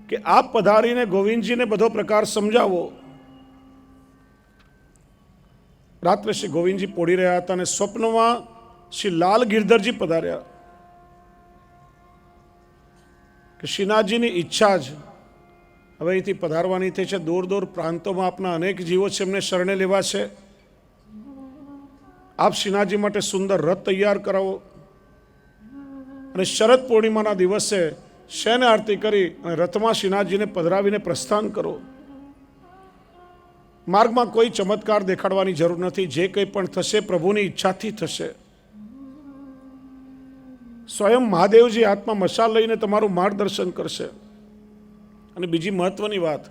કે આપ પધારીને ગોવિંદજીને બધો પ્રકાર સમજાવો. રાત્રે શ્રી ગોવિંદજી પોડી રહ્યા હતા અને સ્વપ્નમાં શ્રી લાલ ગિરધરજી પધાર્યા કે શ્રીનાથજીની ઈચ્છા જ હવે અહીંથી પધારવાની થઈ છે. દૂર દૂર પ્રાંતોમાં આપના અનેક જીવો છે, એમને શરણે લેવા છે. આપ શ્રીનાથજી માટે સુંદર રથ તૈયાર કરાવો અને શરદ પૂર્ણિમાના દિવસે શયન આરતી કરી અને રથમાં શ્રીનાથજીને પધરાવીને પ્રસ્થાન કરો. માર્ગમાં કોઈ ચમત્કાર દેખાડવાની જરૂર નથી. જે કંઈ પણ થશે પ્રભુની ઈચ્છાથી થશે. સ્વયં મહાદેવજી હાથમાં મશાલ લઈને તમારું માર્ગદર્શન કરશે. અને બીજી મહત્વની વાત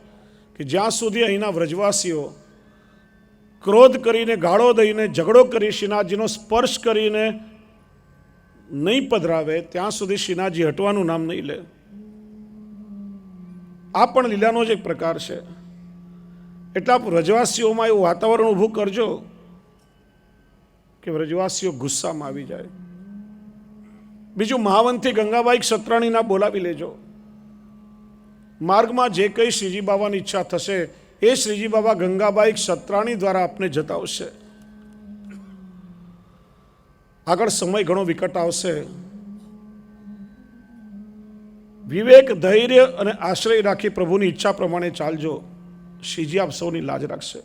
કે જ્યાં સુધી અહીંના વ્રજવાસીઓ ક્રોધ કરીને, ગાળો દઈને, ઝઘડો કરી શ્રીનાથજીનો સ્પર્શ કરીને નહીં પધરાવે ત્યાં સુધી શ્રીનાથજી હટવાનું નામ નહીં લે. આ પણ લીલાનો જ એક પ્રકાર છે. એટલા વ્રજવાસીઓમાં એવું વાતાવરણ ઊભું કરજો કે વ્રજવાસીઓ ગુસ્સામાં આવી જાય. બીજું, મહાવંતી ગંગાબાઈ ક્ષત્રાણીના બોલાવી લેજો. માર્ગમાં જે કંઈ શ્રીજી બાવાની ઈચ્છા થશે એ શ્રીજી બાબા ગંગાબાઈ ક્ષત્રાણી દ્વારા આપને જતાવશે. આગળ સમય ઘણો વિકટ આવશે. વિવેક, ધૈર્ય અને આશ્રય રાખી પ્રભુની ઈચ્છા પ્રમાણે ચાલજો. શ્રીજી આપ સૌની લાજ રાખશે.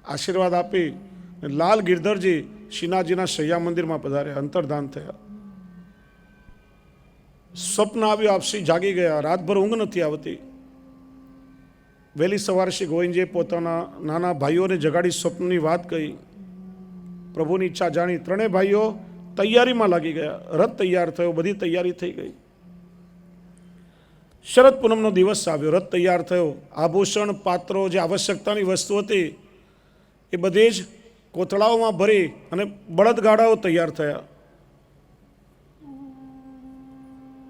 આશીર્વાદ આપી લાલ ગિરધરજી શ્રીનાથજીના શૈયા મંદિરમાં પધાર્યા, અંતર્ધાન થયા. સ્વપ્ન આવ્યું, આપ શ્રી જાગી ગયા. રાતભર ઊંઘ નથી આવતી. વહેલી સવારે શ્રી ગોવિંદજીએ પોતાના નાના ભાઈઓને જગાડી સ્વપ્નની વાત કહી. પ્રભુની ઈચ્છા જાણી ત્રણેય ભાઈઓ તૈયારીમાં લાગી ગયા. રથ તૈયાર થયો, બધી તૈયારી થઈ ગઈ. શરદ પૂનમનો દિવસ આવ્યો, રથ તૈયાર થયો. આભૂષણ, પાત્રો, જે આવશ્યકતાની વસ્તુ હતી એ બધી જ કોથળાઓમાં ભરી અને બળદગાડાઓ તૈયાર થયા.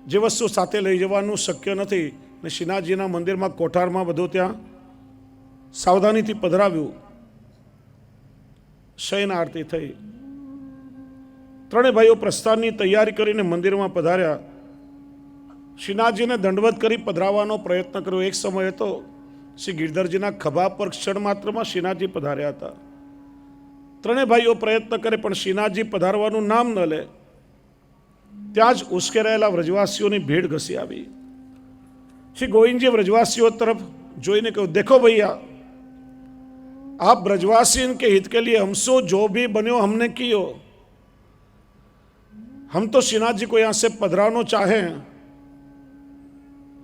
જે વસ્તુ સાથે લઈ જવાનું શક્ય નથી ને શ્રીનાથજીના મંદિરમાં કોઠારમાં બધું ત્યાં સાવધાનીથી પધરાવ્યું. શયન આરતી થઈ. ત્રણેય ભાઈઓ પ્રસ્થાનની તૈયારી કરીને મંદિરમાં પધાર્યા. શ્રીનાથજીને દંડવત કરી પધરાવવાનો પ્રયત્ન કર્યો. એક સમય હતો શ્રી ગિરધરજીના ખભા પર ક્ષણ માત્રમાં શ્રીનાથજી પધાર્યા હતા. ત્રણેય ભાઈઓ પ્રયત્ન કરે પણ શ્રીનાથજી પધારવાનું નામ ન લે. ત્યાં જ ઉશ્કેરાયેલા વ્રજવાસીઓની ભીડ ઘસી આવી. શ્રી ગોવિંદજી વ્રજવાસીઓ તરફ જોઈને કહ્યું, દેખો ભૈયા, आप ब्रजवासी के हित के लिए हमसे जो भी बनो हमने कियो. हम तो श्रीनाथ जी को यहां से पधराना चाहें,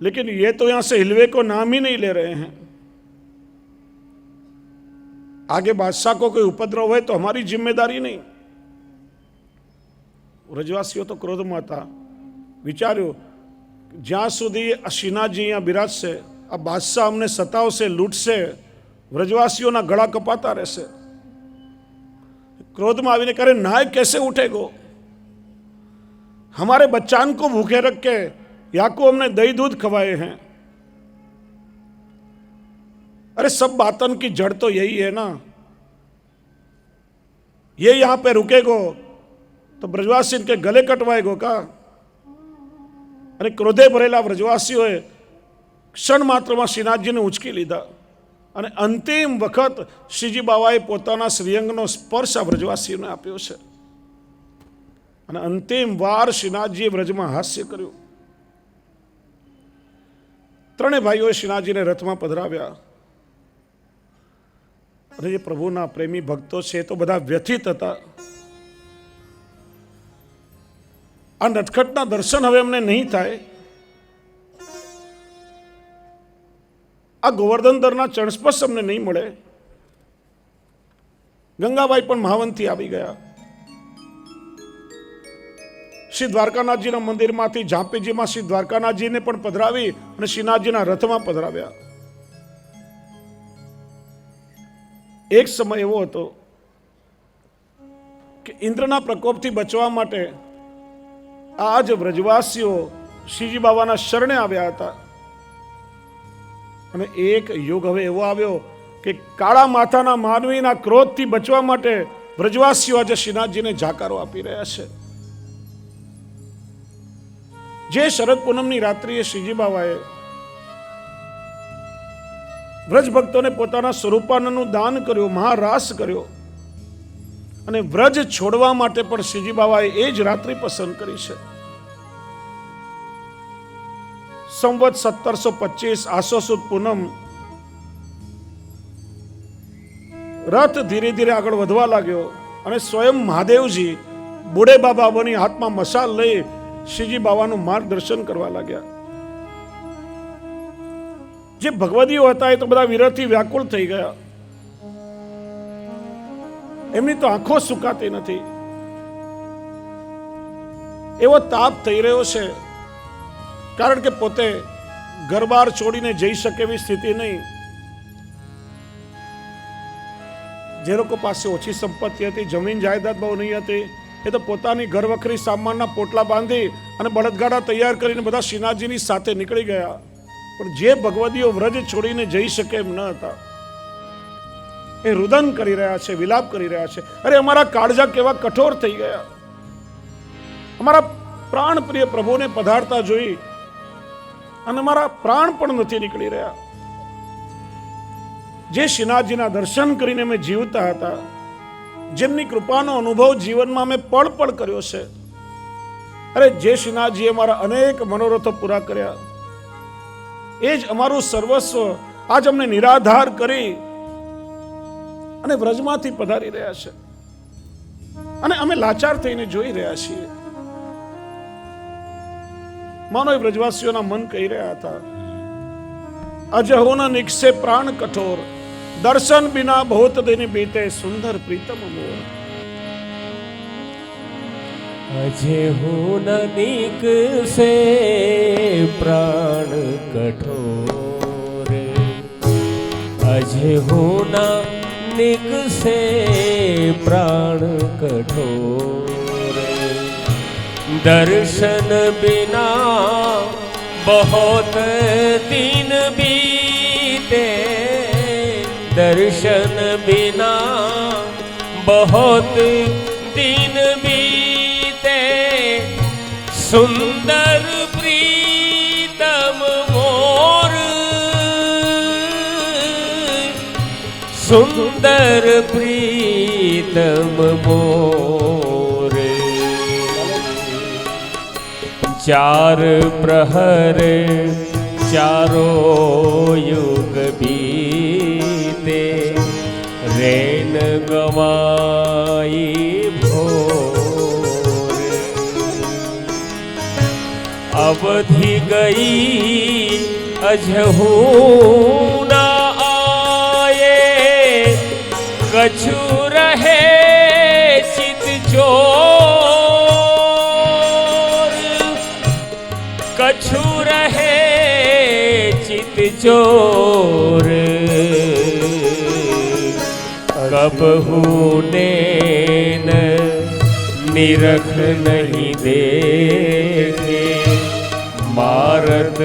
लेकिन ये तो यहां से हिलवे को नाम ही नहीं ले रहे हैं. आगे बादशाह को कोई उपद्रव है तो हमारी जिम्मेदारी नहीं. વ્રજવાસીઓ તો ક્રોધમાં હતા. વિચાર્યું, જ્યાં સુધી આ શ્રીનાથજી અહીંયા બિરાજશે, આ બાદશાહ અમને સતાવશે, લૂંટશે, વ્રજવાસીઓના ગળા કપાતા રહેશે. क्रोधમાં આવીને કરે, नाय कैसे उठेगो, हमारे बच्चान को भूखे रख के या को हमने दही दूध खवाए हैं. अरे सब बातन की जड़ तो यही है ना. ये यहां पे रुकेगो तो ब्रजवासी के गले कटवाएगो का. અને ક્રોધે ભરેલા વ્રજવાસીઓએ ક્ષણ માત્રમાં શ્રીનાથજીને ઉંચકી લીધા અને અંતિમ વખત શ્રીજી બાવાએ પોતાના શ્રીઅંગનો સ્પર્શ આ વ્રજવાસીઓને આપ્યો છે. અને અંતિમ વાર શ્રીનાથજીએ વ્રજમાં હાસ્ય કર્યું. ત્રણેય ભાઈઓએ શ્રીનાથજીને રથમાં પધરાવ્યા. અને જે પ્રભુના પ્રેમી ભક્તો છે એ તો બધા વ્યથિત હતા. આ નટખટના દર્શન હવે અમને નહીં થાય, આ ગોવર્ધનધરના ચરણસ્પર્શ અમને નહીં મળે. ગંગાબાઈ પણ મહાવનથી આવી ગયા. શ્રી દ્વારકાનાથજીના મંદિરમાંથી ઝાંપીજીમાં શ્રી દ્વારકાનાથજીને પણ પધરાવી અને શ્રીનાથજીના રથમાં પધરાવ્યા. એક સમય એવો હતો કે ઇન્દ્રના પ્રકોપથી બચવા માટે આ જ વ્રજવાસીઓ શ્રીજી બાબાના શરણે આવ્યા હતા. અને એક યુગ હવે એવો આવ્યો કે કાળા માથાના માનવીના ક્રોધથી બચવા માટે વ્રજવાસીઓ આજે શ્રીનાથજીને જાકારો આપી રહ્યા છે. જે શરદ પૂનમની રાત્રિએ શ્રીજી બાબાએ વ્રજ ભક્તોને પોતાના સ્વરૂપાનંદનું દાન કર્યું, મહારાસ કર્યો, અને વ્રજ છોડવા માટે પણ શ્રીજી બાબાએ એ જ રાત્રિ પસંદ કરી છે. સંવત 1725 આસો સુદ પૂનમ રથ ધીરે ધીરે આગળ વધવા લાગ્યો અને સ્વયં મહાદેવજી બુડે બાબાની હાથમાં મશાલ લઈ શ્રીજી બાબાનું માર્ગદર્શન કરવા લાગ્યા. જે ભગવદીઓ હતા એ તો બધા વિરહથી વ્યાકુળ થઈ ગયા. એમની તો આંખો સુકાતી નથી. એવો તાપ થઈ રહ્યો છે, કારણ કે પોતે ઘરબાર છોડીને જઈ શકે એવી સ્થિતિ નહીં. જે લોકો પાસે ઓછી સંપત્તિ હતી, જમીન જાયદાદ બહુ નહીં હતી, એ તો પોતાની ઘર વખરી સામાનના પોટલા બાંધી અને બળદગાડા તૈયાર કરીને બધા શ્રીનાથજીની સાથે નીકળી ગયા. પણ જે ભગવદીઓ વ્રજ છોડીને જઈ શકે એમ ન હતા, એ રુદન કરી રહ્યા છે, વિલાપ કરી રહ્યા છે. અરે અમારા કાળજા કેવા કઠોર થઈ ગયા. અમારા પ્રાણ પ્રિય પ્રભુને પધારતા જોઈ અને મારા પ્રાણ પણ નથી નીકળી રહ્યા. જે શ્રીનાથજીના દર્શન કરીને અમે જીવતા હતા, જેમની કૃપાનો અનુભવ જીવનમાં અમે પળ પળ કર્યો છે, અરે જે શ્રીનાથજીએ અમારા અનેક મનોરથો પૂરા કર્યા, એ જ અમારું સર્વસ્વ આજ અમને નિરાધાર કરી અને વ્રજમાંથી પધારી રહ્યા છે. અને અમે લાચાર થઈને જોઈ રહ્યા છીએ. માનો એ વ્રજવાસીઓના મન કહી રહ્યા હતા, અજહો ન નિકસે પ્રાણ કઠોર, દર્શન બિના બહોત દિન બીતે, સુંદર પ્રીતમ મોર. અજહો ન નિકસે પ્રાણ કઠોર, અજહો ન નિકસે પ્રાણ કઠોર, દર્શન બિના बहुत दिन बीते, दर्शन बिना बहुत दिन बीते, सुंदर प्रीतम मोर, सुंदर प्रीतम मोर. चार प्रहर चारो युग बीते, रेन गवाई भोर. अवधि गई अजहू न आए, कछु रहे चित चोर, कछु रहे चित चोर. कबहू नैन निरख नहीं देखे, मारत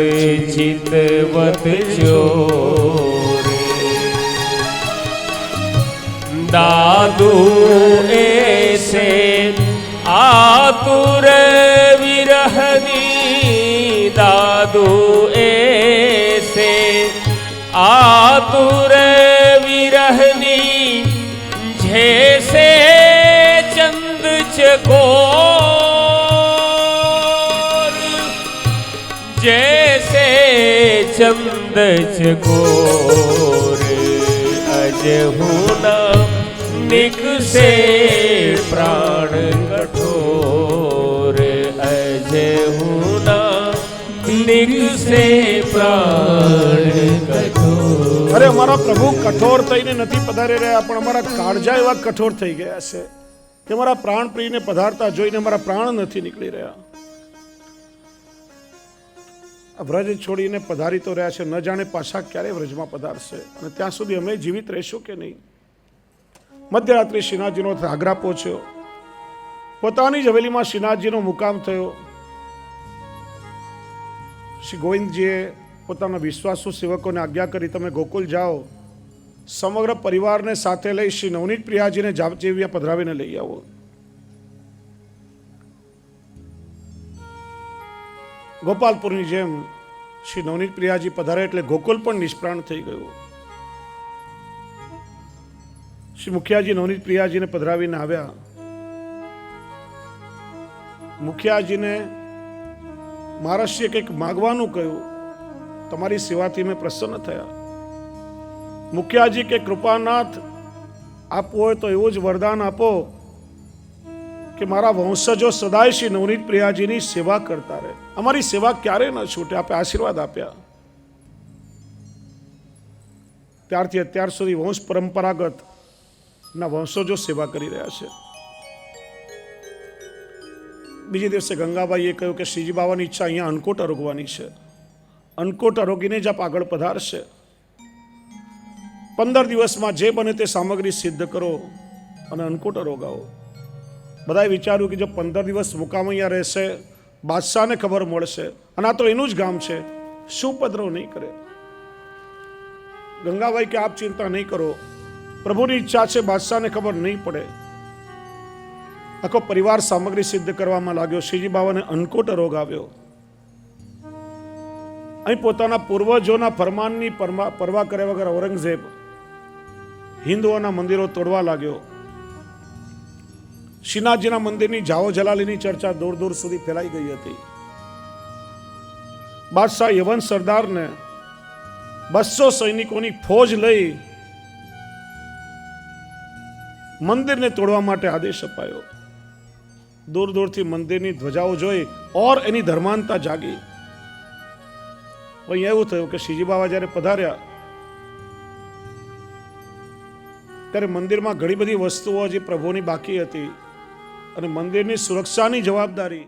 चितवत चोर. दादू ऐसे आतुर विरहनी, दादू ऐसे आतुर विरहनी, जैसे चंद चकोर, जैसे चंद चकोर. अजहू न निकसे प्राण कठोर, एक से प्राण कठोर। અરે અમારા પ્રભુ કઠોર થઈને નથી પધારી રહ્યા, પણ અમારા કાળજા એવા કઠોર થઈ ગયા છે કે અમારા પ્રાણ પ્રિયને પધારતા જોઈને અમારા પ્રાણ નથી નીકળી રહ્યા. આ વ્રજ છોડીને પધારી તો રહ્યા છે, ન જાણે પાછા ક્યારે વ્રજમાં પધારશે અને ત્યાં સુધી અમે જીવિત રહીશું કે નહીં. મધ્યરાત્રે શ્રીનાથજીનો આગ્રા પહોંચ્યો, પોતાની જ હવેલીમાં શ્રીનાથજીનો મુકામ થયો. શ્રી ગોવિંદજીએ પોતાના વિશ્વાસુ સેવકોને આજ્ઞા કરી, તમે ગોકુલ જાઓ, સમગ્ર પરિવારને સાથે લઈ શ્રી નવનીત પ્રિયાજીને જાપચેવિયા પધરાવીને લઈ આવો. ગોપાલપુરની જેમ શ્રી નવનીત પ્રિયાજી પધારે એટલે ગોકુલ પણ નિષ્પ્રાણ થઈ ગયું. શ્રી મુખિયાજી નવનીત પ્રિયાજીને પધરાવીને આવ્યા. મુખિયાજીને મહારાષ્ટ્રીએ કંઈક માગવાનું કહ્યું, તમારી સેવાથી મેં પ્રસન્ન થયા. મુખિયાજી કે કૃપાનાથ, આપવું હોય તો એવું જ વરદાન આપો કે મારા વંશજો સદાય શ્રી નવનીત પ્રિયાજીની સેવા કરતા રહે, અમારી સેવા ક્યારે ન છૂટે. આપે આશીર્વાદ આપ્યા. ત્યારથી અત્યાર સુધી વંશ પરંપરાગત ના વંશજો સેવા કરી રહ્યા છે. બીજે દિવસે ગંગાબાઈએ કહ્યું કે શ્રીજી બાવાની ઈચ્છા અહીંયા અન્નકોટ આરોગવાની છે, અન્નકોટ આરોગીને જ આપ આગળ પધારશે. 15 દિવસમાં જે બને તે સામગ્રી સિદ્ધ કરો અને અન્નકોટ આરોગાવો. બધાએ વિચાર્યું કે જો 15 દિવસ મુકામ અહીંયા રહેશે, બાદશાહને ખબર મળશે અને આ તો એનું જ ગામ છે, શું ઉપદ્રવ નહીં કરે. ગંગાબાઈ કે આપ ચિંતા નહીં કરો, પ્રભુની ઈચ્છા છે, બાદશાહને ખબર નહીં પડે. આખો પરિવાર સામગ્રી સિદ્ધ કરવામાં લાગ્યો. શ્રીજી બાવાને અન્નકોટ રોગ આવ્યો. અહીં પોતાના પૂર્વજોના ફરમાનની પરવા કર્યા વગર ઔરંગઝેબ હિન્દુઓના મંદિરો તોડવા લાગ્યો. શ્રીનાથજીના મંદિરની જાઓ જલાલીની ચર્ચા દૂર દૂર સુધી ફેલાઈ ગઈ હતી. બાદશાહ યવન સરદારને 200 સૈનિકોની ફોજ લઈ મંદિરને તોડવા માટે આદેશ અપાયો. દૂર દૂરથી મંદિરની ધ્વજાઓ જોઈ ઓર એની ધર્માંતા જાગી. અહીં એવું થયું કે શ્રીજી બાવા જ્યારે પધાર્યા ત્યારે મંદિરમાં ઘણી બધી વસ્તુઓ જે પ્રભુની બાકી હતી અને મંદિરની સુરક્ષાની જવાબદારી